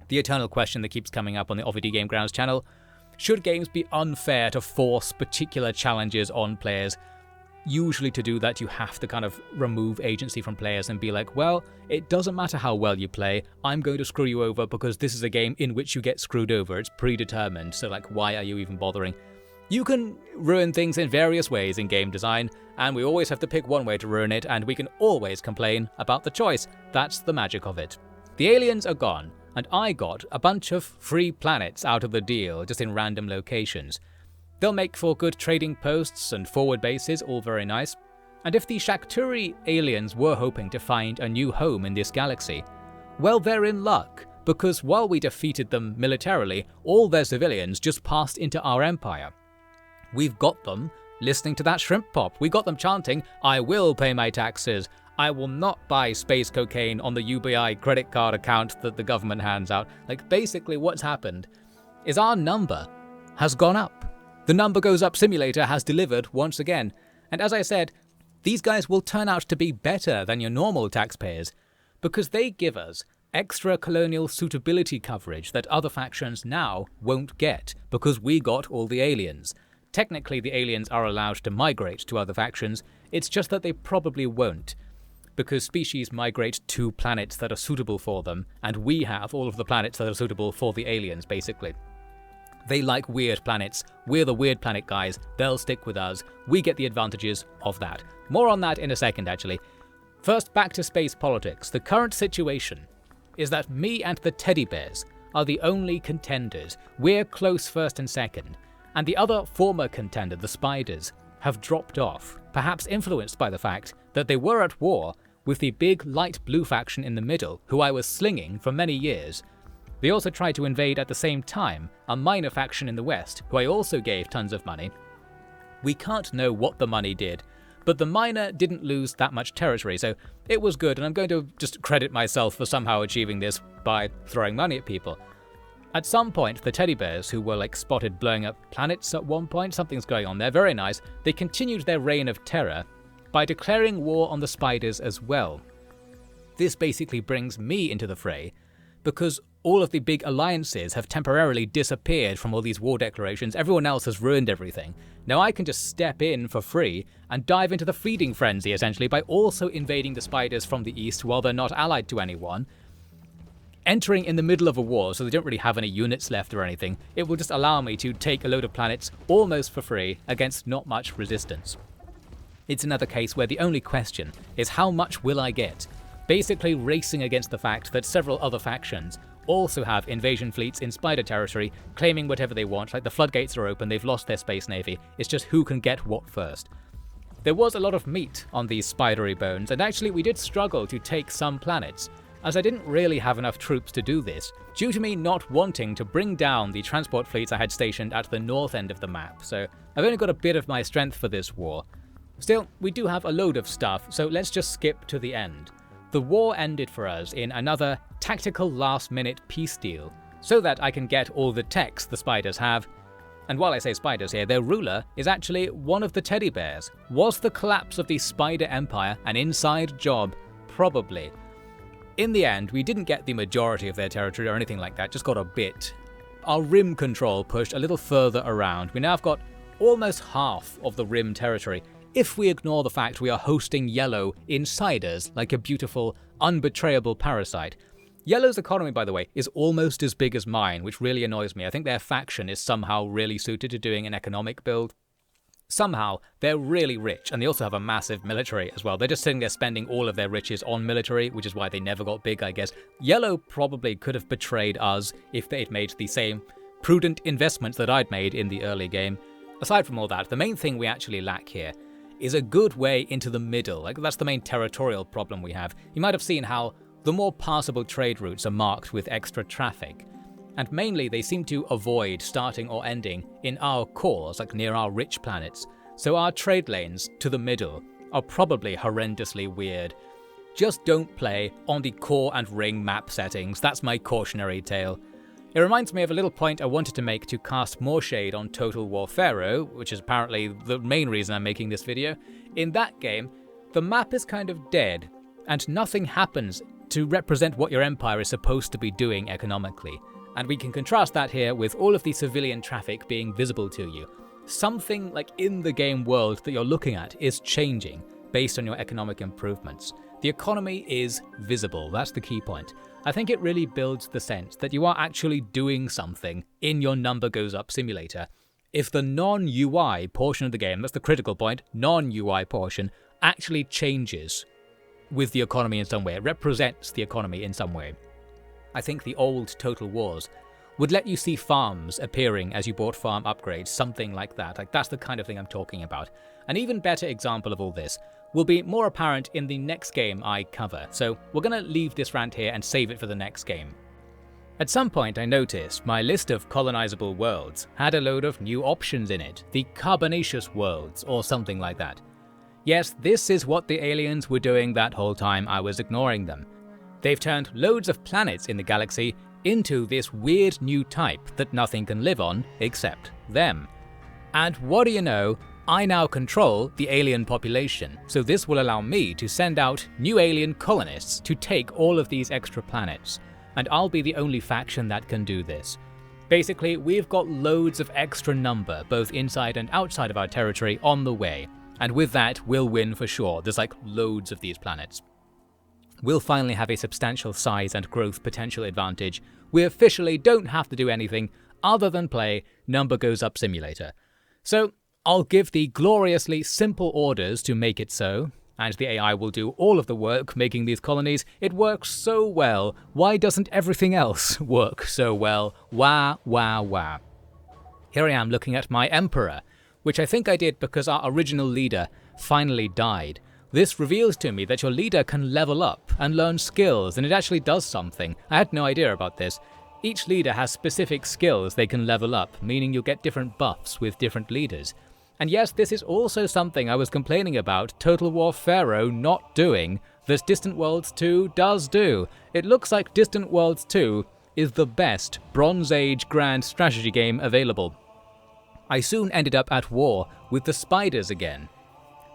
The eternal question that keeps coming up on the OVD Game Grounds channel: should games be unfair to force particular challenges on players? Usually to do that you have to kind of remove agency from players and be like, well, it doesn't matter how well you play, I'm going to screw you over because this is a game in which you get screwed over, it's predetermined, so like why are you even bothering? You can ruin things in various ways in game design, and we always have to pick one way to ruin it, and we can always complain about the choice. That's the magic of it. The aliens are gone, and I got a bunch of free planets out of the deal, just in random locations. They'll make for good trading posts and forward bases, all very nice. And if the Shakturi aliens were hoping to find a new home in this galaxy, well, they're in luck, because while we defeated them militarily, all their civilians just passed into our empire. We've got them listening to that shrimp pop. We got them chanting, I will pay my taxes. I will not buy space cocaine on the UBI credit card account that the government hands out. Like, basically what's happened is our number has gone up. The number goes up simulator has delivered once again. And as I said, these guys will turn out to be better than your normal taxpayers, because they give us extra colonial suitability coverage that other factions now won't get, because we got all the aliens. technically the aliens are allowed to migrate to other factions, it's just that they probably won't, because species migrate to planets that are suitable for them, and we have all of the planets that are suitable for the aliens, basically. They like weird planets, we're the weird planet guys, they'll stick with us, we get the advantages of that. More on that in a second, actually. First, back to space politics. The current situation is that me and the teddy bears are the only contenders. We're close first and second, and the other former contender, the spiders, have dropped off, perhaps influenced by the fact that they were at war with the big light blue faction in the middle, who I was slinging for many years. They also tried to invade at the same time a minor faction in the west, who I also gave tons of money. We can't know what the money did, but the minor didn't lose that much territory, so it was good, and I'm going to just credit myself for somehow achieving this by throwing money at people. At some point, the teddy bears, who were spotted blowing up planets at one point, something's going on there, very nice, they continued their reign of terror by declaring war on the spiders as well. This basically brings me into the fray, because all of the big alliances have temporarily disappeared from all these war declarations. Everyone else has ruined everything. Now I can just step in for free and dive into the feeding frenzy, essentially, by also invading the spiders from the east while they're not allied to anyone. Entering in the middle of a war, so they don't really have any units left or anything, it will just allow me to take a load of planets almost for free against not much resistance. It's another case where the only question is how much will I get? Basically racing against the fact that several other factions also have invasion fleets in spider territory, claiming whatever they want, the floodgates are open, they've lost their space navy, it's just who can get what first. There was a lot of meat on these spidery bones, and actually we did struggle to take some planets, as I didn't really have enough troops to do this, due to me not wanting to bring down the transport fleets I had stationed at the north end of the map, so I've only got a bit of my strength for this war. Still, we do have a load of stuff, so let's just skip to the end. The war ended for us in another tactical last-minute peace deal, so that I can get all the techs the spiders have. And while I say spiders here, their ruler is actually one of the teddy bears. Was the collapse of the spider empire an inside job? Probably. In the end, we didn't get the majority of their territory or anything like that, just got a bit. Our rim control pushed a little further around. We now have got almost half of the rim territory, if we ignore the fact we are hosting Yellow inside us like a beautiful, unbetrayable parasite. Yellow's economy, by the way, is almost as big as mine, which really annoys me. I think their faction is somehow really suited to doing an economic build. Somehow, they're really rich, and they also have a massive military as well. They're just sitting there spending all of their riches on military, which is why they never got big, I guess. Yellow probably could have betrayed us if they'd made the same prudent investments that I'd made in the early game. Aside from all that, the main thing we actually lack here is a good way into the middle. That's the main territorial problem we have. You might have seen how the more passable trade routes are marked with extra traffic, and mainly they seem to avoid starting or ending in our cores, near our rich planets, so our trade lanes to the middle are probably horrendously weird. Just don't play on the core and ring map settings, that's my cautionary tale. It reminds me of a little point I wanted to make to cast more shade on Total War Pharaoh, which is apparently the main reason I'm making this video. In that game, the map is kind of dead, and nothing happens to represent what your empire is supposed to be doing economically. And we can contrast that here with all of the civilian traffic being visible to you. Something in the game world that you're looking at is changing based on your economic improvements. The economy is visible, that's the key point. I think it really builds the sense that you are actually doing something in your number goes up simulator. If the non-UI portion of the game, that's the critical point, non-UI portion, actually changes with the economy in some way, it represents the economy in some way. I think the old Total Wars would let you see farms appearing as you bought farm upgrades, something like that. That's the kind of thing I'm talking about. An even better example of all this will be more apparent in the next game I cover, so we're going to leave this rant here and save it for the next game. At some point I noticed my list of colonizable worlds had a load of new options in it, the carbonaceous worlds or something like that. Yes, this is what the aliens were doing that whole time I was ignoring them. They've turned loads of planets in the galaxy into this weird new type that nothing can live on except them. And what do you know, I now control the alien population, so this will allow me to send out new alien colonists to take all of these extra planets, and I'll be the only faction that can do this. Basically, we've got loads of extra number, both inside and outside of our territory, on the way. And with that, we'll win for sure. There's like loads of these planets. We'll finally have a substantial size and growth potential advantage. We officially don't have to do anything other than play Number Goes Up Simulator. So I'll give the gloriously simple orders to make it so, and the AI will do all of the work making these colonies. It works so well. Why doesn't everything else work so well? Wah, wah, wah. Here I am looking at my Emperor, which I think I did because our original leader finally died. This reveals to me that your leader can level up and learn skills, and it actually does something. I had no idea about this. Each leader has specific skills they can level up, meaning you'll get different buffs with different leaders. And yes, this is also something I was complaining about Total War Pharaoh not doing, that Distant Worlds 2 does do. It looks like Distant Worlds 2 is the best Bronze Age grand strategy game available. I soon ended up at war with the Spiders again,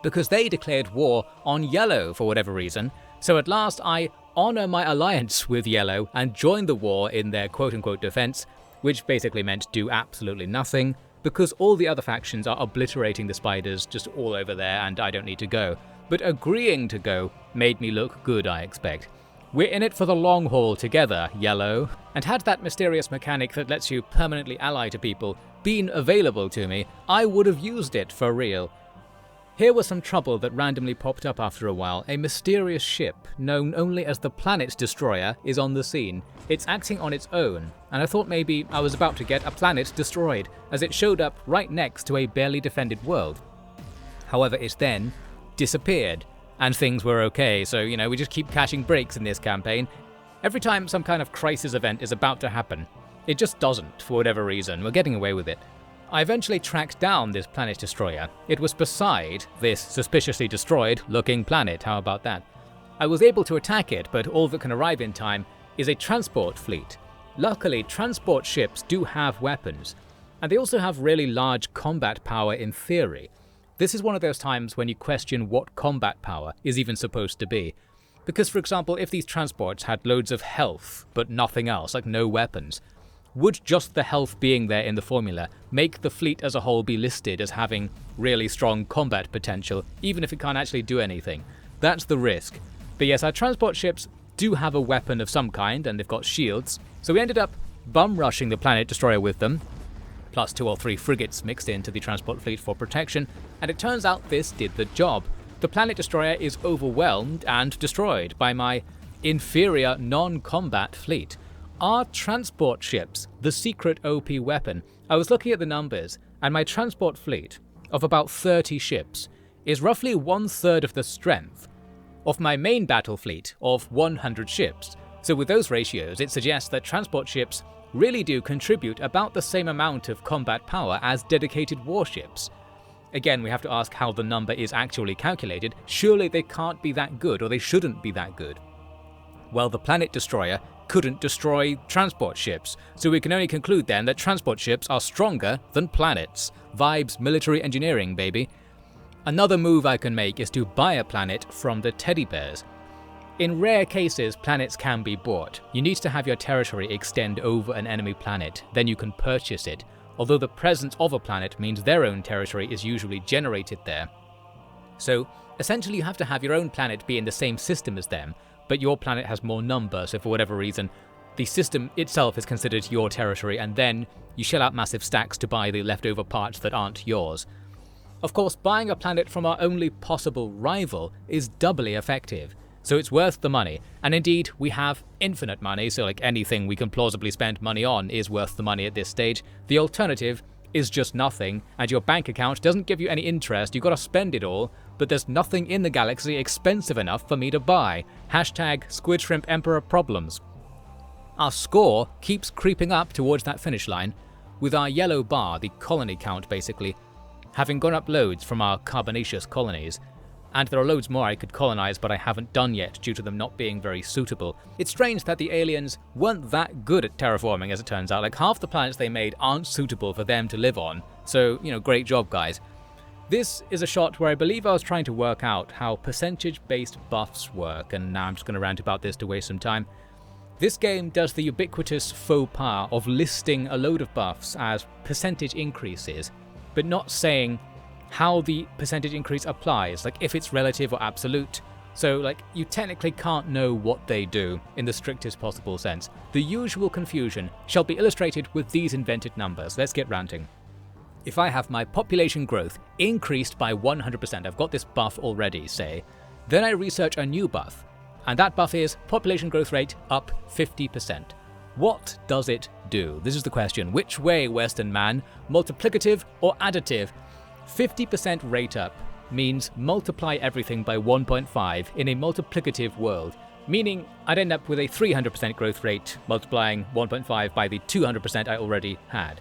because they declared war on Yellow for whatever reason, so at last I honour my alliance with Yellow and join the war in their quote-unquote defence, which basically meant do absolutely nothing, because all the other factions are obliterating the Spiders just all over there and I don't need to go. But agreeing to go made me look good, I expect. We're in it for the long haul together, Yellow, and had that mysterious mechanic that lets you permanently ally to people been available to me, I would have used it for real. Here was some trouble that randomly popped up after a while. A mysterious ship, known only as the Planet Destroyer, is on the scene. It's acting on its own, and I thought maybe I was about to get a planet destroyed, as it showed up right next to a barely defended world. However, it then disappeared, and things were okay, so we just keep catching breaks in this campaign. Every time some kind of crisis event is about to happen, it just doesn't, for whatever reason. We're getting away with it. I eventually tracked down this planet destroyer. It was beside this suspiciously destroyed looking planet, how about that? I was able to attack it, but all that can arrive in time is a transport fleet. Luckily, transport ships do have weapons, and they also have really large combat power in theory. This is one of those times when you question what combat power is even supposed to be. Because, for example, if these transports had loads of health, but nothing else, like no weapons, would just the health being there in the formula make the fleet as a whole be listed as having really strong combat potential, even if it can't actually do anything? That's the risk. But yes, our transport ships do have a weapon of some kind, and they've got shields, so we ended up bum-rushing the Planet Destroyer with them, plus 2 or 3 frigates mixed into the transport fleet for protection, and it turns out this did the job. The Planet Destroyer is overwhelmed and destroyed by my inferior non-combat fleet. Are transport ships the secret OP weapon? I was looking at the numbers, and my transport fleet of about 30 ships is roughly 1/3 of the strength of my main battle fleet of 100 ships. So with those ratios, it suggests that transport ships really do contribute about the same amount of combat power as dedicated warships. Again, we have to ask how the number is actually calculated. Surely they can't be that good, or they shouldn't be that good. Well, the Planet Destroyer couldn't destroy transport ships, so we can only conclude then that transport ships are stronger than planets. Vibes military engineering, baby. Another move I can make is to buy a planet from the teddy bears. In rare cases, planets can be bought. You need to have your territory extend over an enemy planet, then you can purchase it, although the presence of a planet means their own territory is usually generated there. So, essentially you have to have your own planet be in the same system as them, but your planet has more number, so for whatever reason, the system itself is considered your territory, and then you shell out massive stacks to buy the leftover parts that aren't yours. Of course, buying a planet from our only possible rival is doubly effective, so it's worth the money, and indeed, we have infinite money, so like anything we can plausibly spend money on is worth the money at this stage. The alternative is just nothing, and your bank account doesn't give you any interest, you gotta spend it all, but there's nothing in the galaxy expensive enough for me to buy. Hashtag Squid Shrimp Emperor problems. Our score keeps creeping up towards that finish line, with our yellow bar, the colony count basically, having gone up loads from our carbonaceous colonies. And there are loads more I could colonize, but I haven't done yet due to them not being very suitable. It's strange that the aliens weren't that good at terraforming, as it turns out. Like, half the planets they made aren't suitable for them to live on. So, great job, guys. This is a shot where I believe I was trying to work out how percentage-based buffs work, and now I'm just going to rant about this to waste some time. This game does the ubiquitous faux pas of listing a load of buffs as percentage increases, but not saying how the percentage increase applies, like if it's relative or absolute. So like you technically can't know what they do in the strictest possible sense. The usual confusion shall be illustrated with these invented numbers. Let's get ranting. If I have my population growth increased by 100%, I've got this buff already, say, then I research a new buff, and that buff is population growth rate up 50%. What does it do? This is the question. Which way, Western man? Multiplicative or additive? 50% rate up means multiply everything by 1.5 in a multiplicative world, meaning I'd end up with a 300% growth rate multiplying 1.5 by the 200% I already had.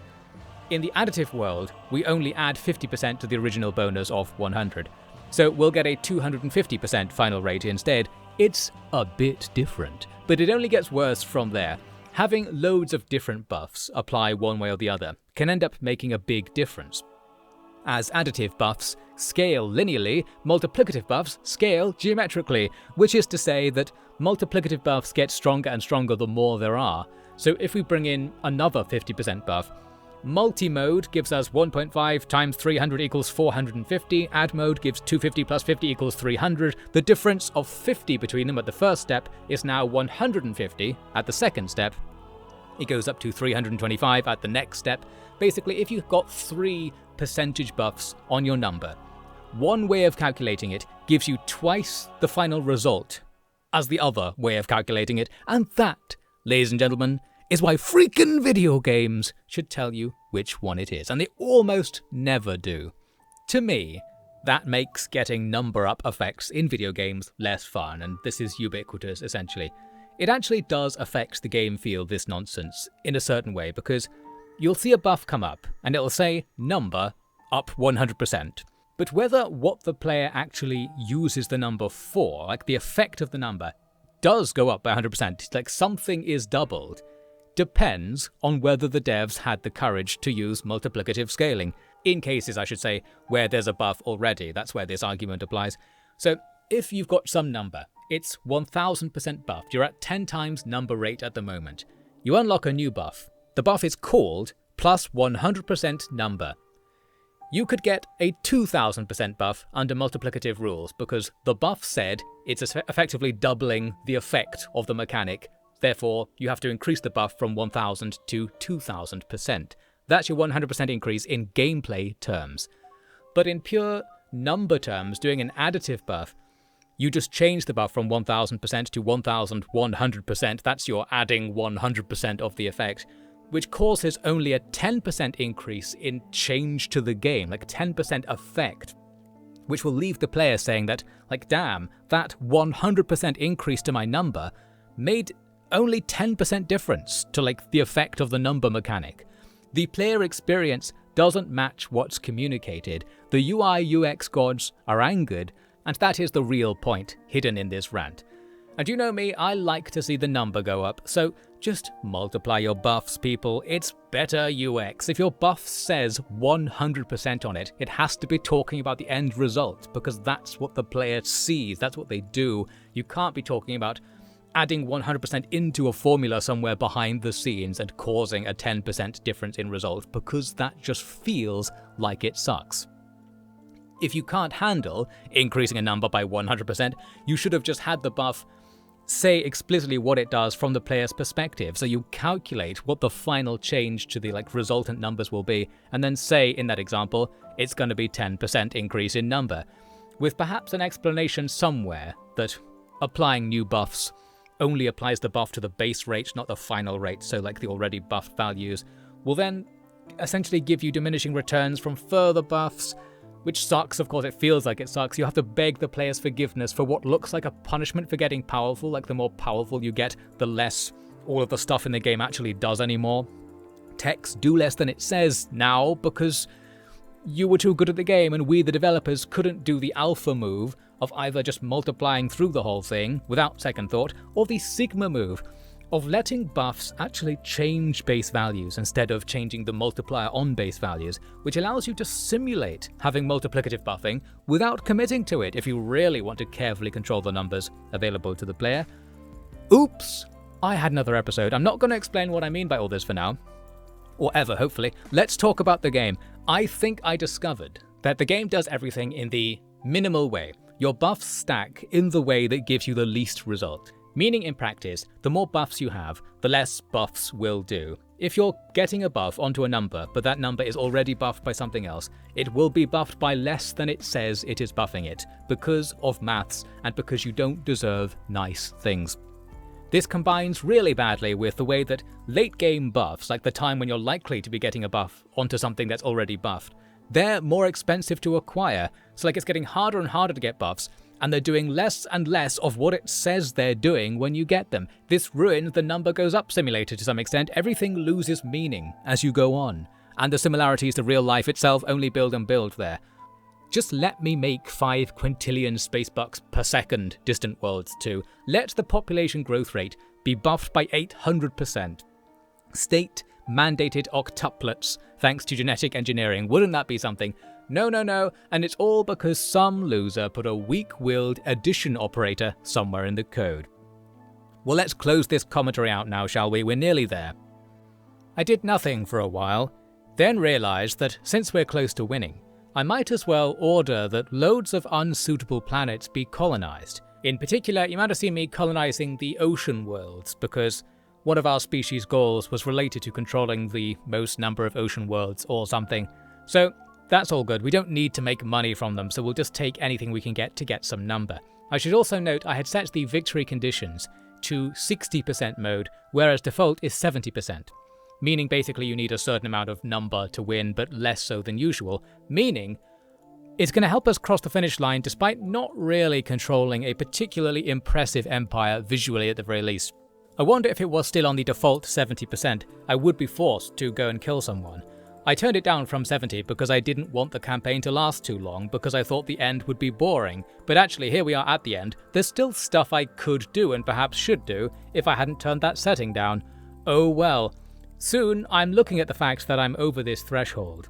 In the additive world, we only add 50% to the original bonus of 100, so we'll get a 250% final rate instead. It's a bit different, but it only gets worse from there. Having loads of different buffs apply one way or the other can end up making a big difference. As additive buffs scale linearly, multiplicative buffs scale geometrically, which is to say that multiplicative buffs get stronger and stronger the more there are. So if we bring in another 50% buff, multi-mode gives us 1.5 times 300 equals 450, add mode gives 250 plus 50 equals 300. The difference of 50 between them at the first step is now 150 at the second step. It goes up to 325 at the next step. Basically, if you've got 3 percentage buffs on your number, one way of calculating it gives you twice the final result as the other way of calculating it, and that, ladies and gentlemen, is why freaking video games should tell you which one it is, and they almost never do. To me, that makes getting number up effects in video games less fun, and this is ubiquitous essentially. It actually does affect the game feel, this nonsense, in a certain way, because you'll see a buff come up, and it'll say number up 100%. But whether what the player actually uses the number for, like the effect of the number, does go up by 100%, like something is doubled, depends on whether the devs had the courage to use multiplicative scaling. In cases, I should say, where there's a buff already, that's where this argument applies. So if you've got some number, it's 1000% buffed, you're at 10 times number rate at the moment. You unlock a new buff. The buff is called plus 100% number. You could get a 2000% buff under multiplicative rules because the buff said it's effectively doubling the effect of the mechanic. Therefore, you have to increase the buff from 1000 to 2000%. That's your 100% increase in gameplay terms. But in pure number terms, doing an additive buff, you just change the buff from 1000% to 1100%. That's your adding 100% of the effect, which causes only a 10% increase in change to the game, like 10% effect, which will leave the player saying that, like, damn, that 100% increase to my number made only 10% difference to like the effect of the number mechanic. The player experience doesn't match what's communicated. The UI UX gods are angered, and that is the real point hidden in this rant. And you know me, I like to see the number go up, so just multiply your buffs, people. It's better UX. If your buff says 100% on it, it has to be talking about the end result, because that's what the player sees, that's what they do. You can't be talking about adding 100% into a formula somewhere behind the scenes and causing a 10% difference in result, because that just feels like it sucks. If you can't handle increasing a number by 100%, you should have just had the buff say explicitly what it does from the player's perspective, so you calculate what the final change to the resultant numbers will be, and then say in that example, it's going to be 10% increase in number, with perhaps an explanation somewhere that applying new buffs only applies the buff to the base rate, not the final rate, so like the already buffed values, will then essentially give you diminishing returns from further buffs, which sucks. Of course, it feels like it sucks. You have to beg the player's forgiveness for what looks like a punishment for getting powerful, like the more powerful you get, the less all of the stuff in the game actually does anymore. Techs do less than it says now because you were too good at the game and we, the developers, couldn't do the alpha move of either just multiplying through the whole thing without second thought, or the sigma move of letting buffs actually change base values instead of changing the multiplier on base values, which allows you to simulate having multiplicative buffing without committing to it if you really want to carefully control the numbers available to the player. Oops! I had another episode. I'm not going to explain what I mean by all this for now. Or ever, hopefully. Let's talk about the game. I think I discovered that the game does everything in the minimal way. Your buffs stack in the way that gives you the least result. Meaning in practice, the more buffs you have, the less buffs will do. If you're getting a buff onto a number, but that number is already buffed by something else, it will be buffed by less than it says it is buffing it, because of maths and because you don't deserve nice things. This combines really badly with the way that late game buffs, like the time when you're likely to be getting a buff onto something that's already buffed, they're more expensive to acquire, so it's getting harder and harder to get buffs, and they're doing less and less of what it says they're doing when you get them. This ruins the number goes up simulator to some extent. Everything loses meaning as you go on, and the similarities to real life itself only build and build there. Just let me make 5 quintillion spacebucks per second Distant Worlds 2. Let the population growth rate be buffed by 800%. State mandated octuplets thanks to genetic engineering. Wouldn't that be something? No, and it's all because some loser put a weak-willed addition operator somewhere in the code. Well, let's close this commentary out now, shall we? We're nearly there. I did nothing for a while, then realised that since we're close to winning, I might as well order that loads of unsuitable planets be colonised. In particular, you might have seen me colonising the ocean worlds, because one of our species' goals was related to controlling the most number of ocean worlds or something. So that's all good. We don't need to make money from them, so we'll just take anything we can get to get some number. I should also note I had set the victory conditions to 60% mode, whereas default is 70%. Meaning basically you need a certain amount of number to win, but less so than usual. Meaning it's going to help us cross the finish line despite not really controlling a particularly impressive empire visually at the very least. I wonder if it was still on the default 70%, I would be forced to go and kill someone. I turned it down from 70 because I didn't want the campaign to last too long, because I thought the end would be boring. But actually, here we are at the end. There's still stuff I could do and perhaps should do if I hadn't turned that setting down. Oh well. Soon, I'm looking at the fact that I'm over this threshold.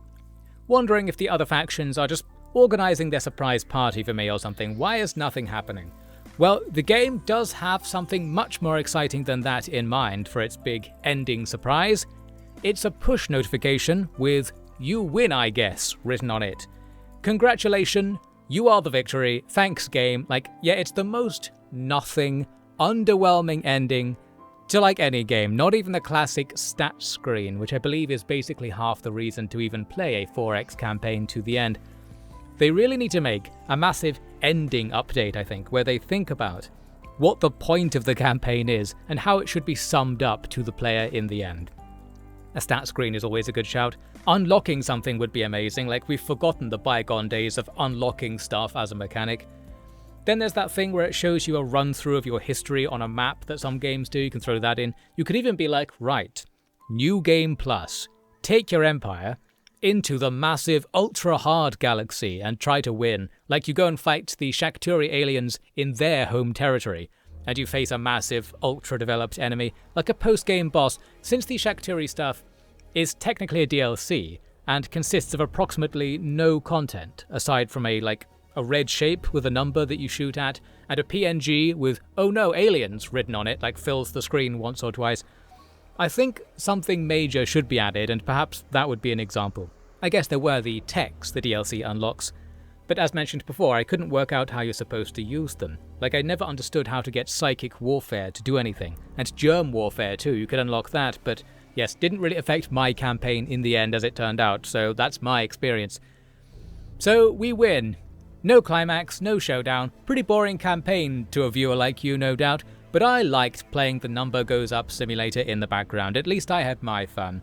Wondering if the other factions are just organising their surprise party for me or something. Why is nothing happening? Well, the game does have something much more exciting than that in mind for its big ending surprise. It's a push notification with "You win, I guess" written on it. Congratulations, you are the victory, thanks game. It's the most nothing, underwhelming ending to any game, not even the classic stat screen, which I believe is basically half the reason to even play a 4X campaign to the end. They really need to make a massive ending update, I think, where they think about what the point of the campaign is and how it should be summed up to the player in the end. A stat screen is always a good shout. Unlocking something would be amazing, we've forgotten the bygone days of unlocking stuff as a mechanic. Then there's that thing where it shows you a run-through of your history on a map that some games do, you can throw that in. You could even be right, New Game Plus, take your empire into the massive ultra-hard galaxy and try to win. You go and fight the Shakturi aliens in their home territory, and you face a massive, ultra-developed enemy, like a post-game boss, since the Shakturi stuff is technically a DLC, and consists of approximately no content, aside from a red shape with a number that you shoot at, and a PNG with "oh no, aliens" written on it, fills the screen once or twice. I think something major should be added, and perhaps that would be an example. I guess there were the techs the DLC unlocks, but as mentioned before, I couldn't work out how you're supposed to use them. I never understood how to get psychic warfare to do anything, and germ warfare too, you could unlock that, but yes, didn't really affect my campaign in the end as it turned out, so that's my experience. So we win. No climax, no showdown, pretty boring campaign to a viewer like you, no doubt, but I liked playing the number goes up simulator in the background, at least I had my fun.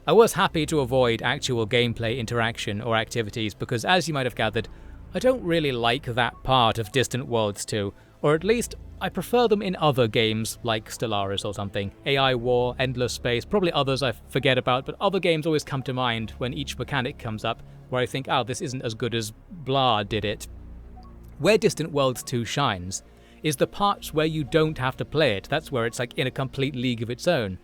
I was happy to avoid actual gameplay interaction or activities because, as you might have gathered, I don't really like that part of Distant Worlds 2, or at least I prefer them in other games like Stellaris or something, AI War, Endless Space, probably others I forget about, but other games always come to mind when each mechanic comes up, where I think, oh, this isn't as good as blah did it. Where Distant Worlds 2 shines is the parts where you don't have to play it. That's where it's in a complete league of its own,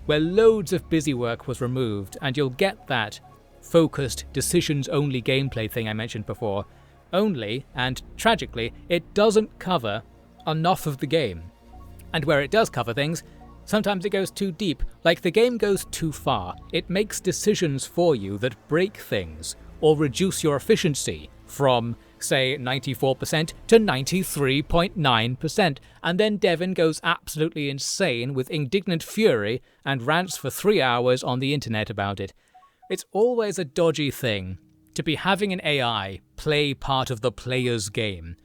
where loads of busy work was removed, and you'll get that focused, decisions-only gameplay thing I mentioned before, only, and tragically, it doesn't cover enough of the game. And where it does cover things, Sometimes it goes too deep, like the game goes too far. It makes decisions for you that break things, or reduce your efficiency from, say, 94% to 93.9%, and then Devin goes absolutely insane with indignant fury and rants for 3 hours on the internet about it. It's always a dodgy thing to be having an AI play part of the player's game.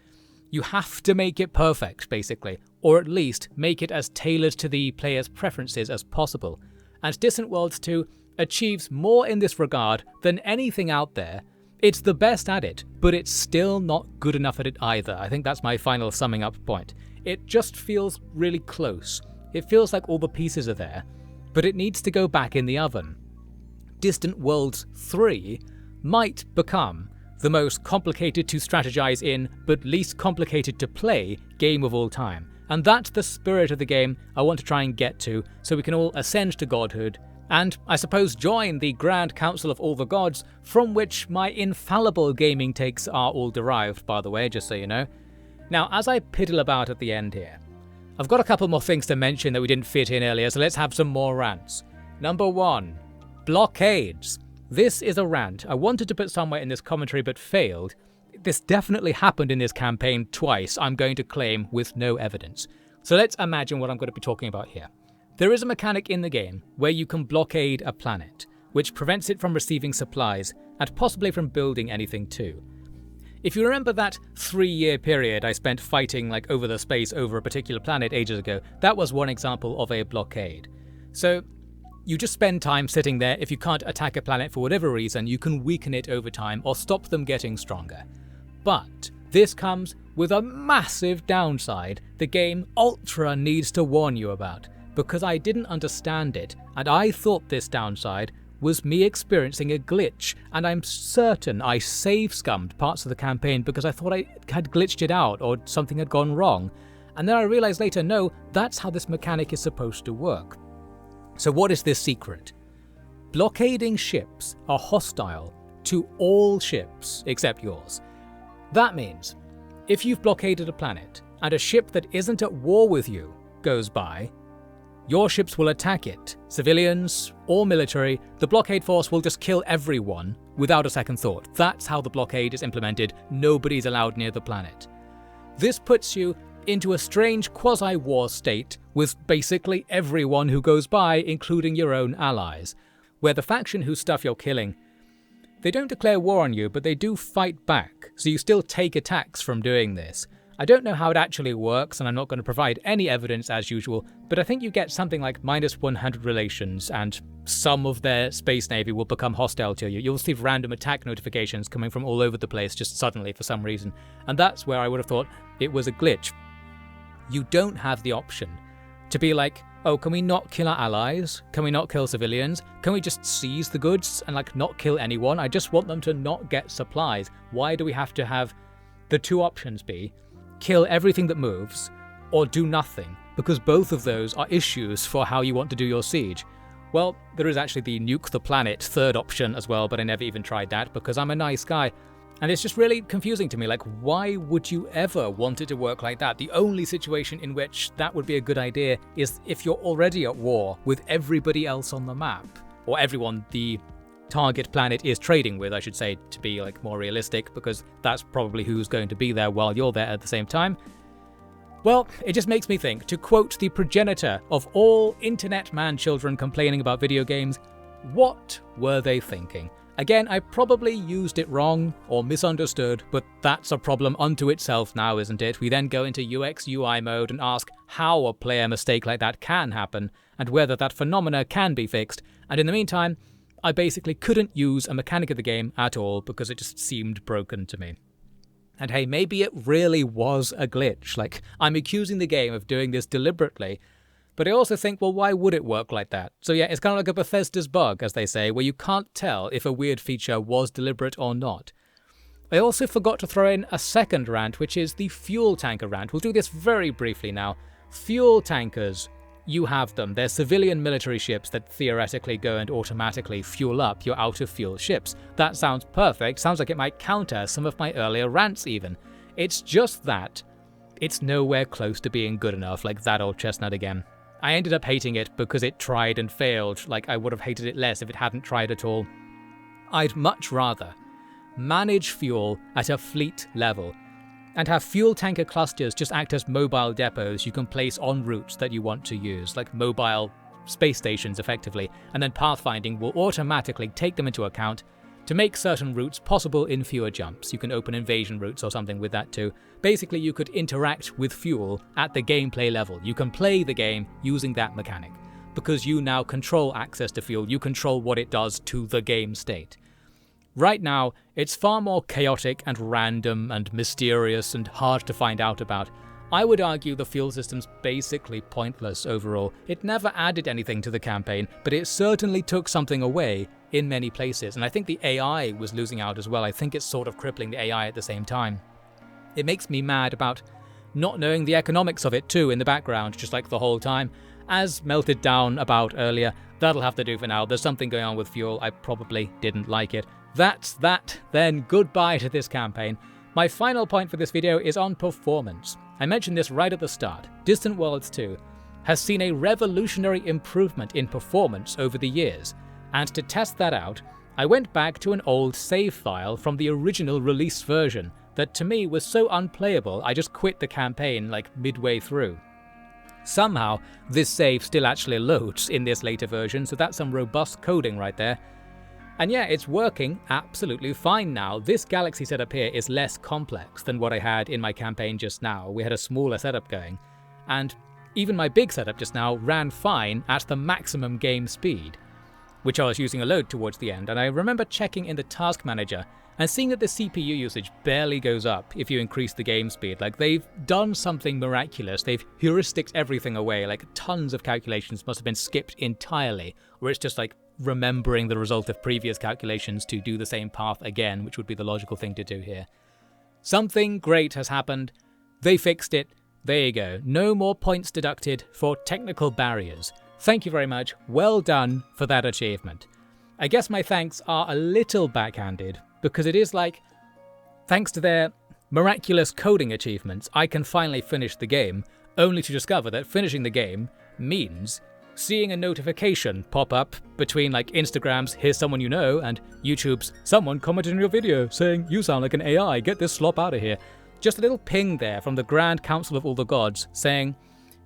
You have to make it perfect, basically, or at least make it as tailored to the player's preferences as possible. And Distant Worlds 2 achieves more in this regard than anything out there. It's the best at it, but it's still not good enough at it either. I think that's my final summing up point. It just feels really close. It feels like all the pieces are there, but it needs to go back in the oven. Distant Worlds 3 might become the most complicated to strategize in, but least complicated to play game of all time. And that's the spirit of the game I want to try and get to, so we can all ascend to godhood, and I suppose join the Grand Council of all the gods, from which my infallible gaming takes are all derived, by the way, just so you know. Now, as I piddle about at the end here, I've got a couple more things to mention that we didn't fit in earlier, so let's have some more rants. Number 1. Blockades. This is a rant I wanted to put somewhere in this commentary but failed. This definitely happened in this campaign twice, I'm going to claim, with no evidence. So let's imagine what I'm going to be talking about here. There is a mechanic in the game where you can blockade a planet, which prevents it from receiving supplies, and possibly from building anything too. If you remember that 3-year period I spent fighting over the space over a particular planet ages ago, that was one example of a blockade. So you just spend time sitting there. If you can't attack a planet for whatever reason, you can weaken it over time or stop them getting stronger. But this comes with a massive downside the game ultra needs to warn you about, because I didn't understand it, and I thought this downside was me experiencing a glitch, and I'm certain I save scummed parts of the campaign because I thought I had glitched it out or something had gone wrong, and then I realized later, no, that's how this mechanic is supposed to work. So what is this secret? Blockading ships are hostile to all ships except yours. That means, if you've blockaded a planet and a ship that isn't at war with you goes by, your ships will attack it. Civilians or military, the blockade force will just kill everyone without a second thought. That's how the blockade is implemented. Nobody's allowed near the planet. This puts you into a strange quasi-war state with basically everyone who goes by, including your own allies, where the faction whose stuff you're killing, they don't declare war on you, but they do fight back, so you still take attacks from doing this. I don't know how it actually works, and I'm not going to provide any evidence as usual, but I think you get something like -100 relations, and some of their space navy will become hostile to you. You'll receive random attack notifications coming from all over the place just suddenly for some reason, and that's where I would have thought it was a glitch. You don't have the option to be like, oh, can we not kill our allies? Can we not kill civilians? Can we just seize the goods and not kill anyone? I just want them to not get supplies. Why do we have to have the two options be kill everything that moves or do nothing? Because both of those are issues for how you want to do your siege. Well, there is actually the nuke the planet third option as well, but I never even tried that because I'm a nice guy. And it's just really confusing to me, why would you ever want it to work like that? The only situation in which that would be a good idea is if you're already at war with everybody else on the map, or everyone the target planet is trading with, I should say, to be more realistic, because that's probably who's going to be there while you're there at the same time. Well, it just makes me think, to quote the progenitor of all internet man-children complaining about video games, what were they thinking? Again, I probably used it wrong or misunderstood, but that's a problem unto itself now, isn't it? We then go into UX UI mode and ask how a player mistake like that can happen, and whether that phenomena can be fixed, and in the meantime, I basically couldn't use a mechanic of the game at all because it just seemed broken to me. And hey, maybe it really was a glitch, I'm accusing the game of doing this deliberately, but I also think, well, why would it work like that? So yeah, it's kind of like a Bethesda's bug, as they say, where you can't tell if a weird feature was deliberate or not. I also forgot to throw in a second rant, which is the fuel tanker rant. We'll do this very briefly now. Fuel tankers, you have them. They're civilian military ships that theoretically go and automatically fuel up your out-of-fuel ships. That sounds perfect. Sounds like it might counter some of my earlier rants even. It's just that it's nowhere close to being good enough, like that old chestnut again. I ended up hating it because it tried and failed. Like, I would have hated it less if it hadn't tried at all. I'd much rather manage fuel at a fleet level and have fuel tanker clusters just act as mobile depots you can place on routes that you want to use, like mobile space stations effectively, and then pathfinding will automatically take them into account to make certain routes possible in fewer jumps. You can open invasion routes or something with that too. Basically, you could interact with fuel at the gameplay level. You can play the game using that mechanic, because you now control access to fuel, you control what it does to the game state. Right now, it's far more chaotic and random and mysterious and hard to find out about. I would argue the fuel system's basically pointless overall. It never added anything to the campaign, but it certainly took something away in many places, and I think the AI was losing out as well. I think it's sort of crippling the AI at the same time. It makes me mad about not knowing the economics of it too in the background, just like the whole time. As melted down about earlier, that'll have to do for now. There's something going on with fuel. I probably didn't like it. That's that, then goodbye to this campaign. My final point for this video is on performance. I mentioned this right at the start. Distant Worlds 2 has seen a revolutionary improvement in performance over the years, and to test that out, I went back to an old save file from the original release version that to me was so unplayable I just quit the campaign like midway through. Somehow, this save still actually loads in this later version, so that's some robust coding right there. And yeah, it's working absolutely fine now. This galaxy setup here is less complex than what I had in my campaign just now. We had a smaller setup going, and even my big setup just now ran fine at the maximum game speed, which I was using a load towards the end. And I remember checking in the task manager and seeing that the CPU usage barely goes up if you increase the game speed. Like, they've done something miraculous. They've heuristicked everything away. Like, tons of calculations must have been skipped entirely, where it's just like remembering the result of previous calculations to do the same path again, which would be the logical thing to do here. Something great has happened. They fixed it. There you go. No more points deducted for technical barriers. Thank you very much. Well done for that achievement. I guess my thanks are a little backhanded, because it is like, thanks to their miraculous coding achievements, I can finally finish the game, only to discover that finishing the game means seeing a notification pop up between like Instagram's "here's someone you know" and YouTube's "someone commented on your video saying you sound like an AI, get this slop out of here." Just a little ping there from the Grand Council of all the gods saying,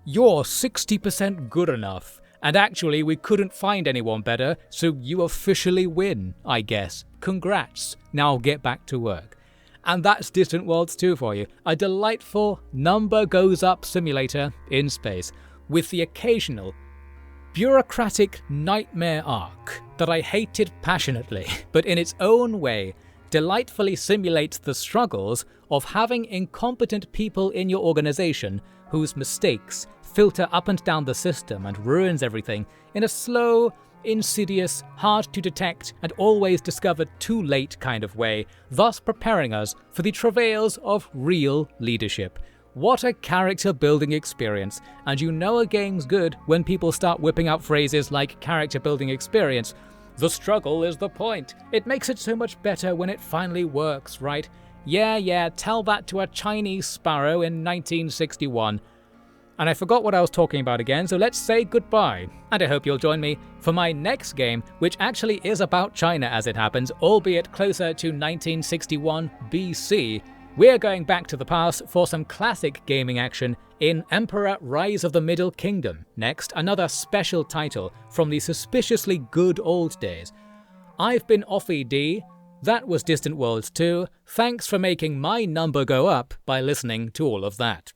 "You're 60% good enough, and actually we couldn't find anyone better, so you officially win, I guess. Congrats, now get back to work." And that's Distant Worlds 2 for you. A delightful number goes up simulator in space, with the occasional bureaucratic nightmare arc that I hated passionately, but in its own way delightfully simulates the struggles of having incompetent people in your organization whose mistakes filter up and down the system and ruins everything in a slow, insidious, hard to detect and always discovered too late kind of way, thus preparing us for the travails of real leadership. What a character building experience, and you know a game's good when people start whipping out phrases like character building experience. The struggle is the point. It makes it so much better when it finally works, right? Yeah, tell that to a Chinese sparrow in 1961. And I forgot what I was talking about again, so let's say goodbye. And I hope you'll join me for my next game, which actually is about China as it happens, albeit closer to 1961 BC. We're going back to the past for some classic gaming action in Emperor Rise of the Middle Kingdom. Next, another special title from the suspiciously good old days. I've been Offie D. That was Distant Worlds 2. Thanks for making my number go up by listening to all of that.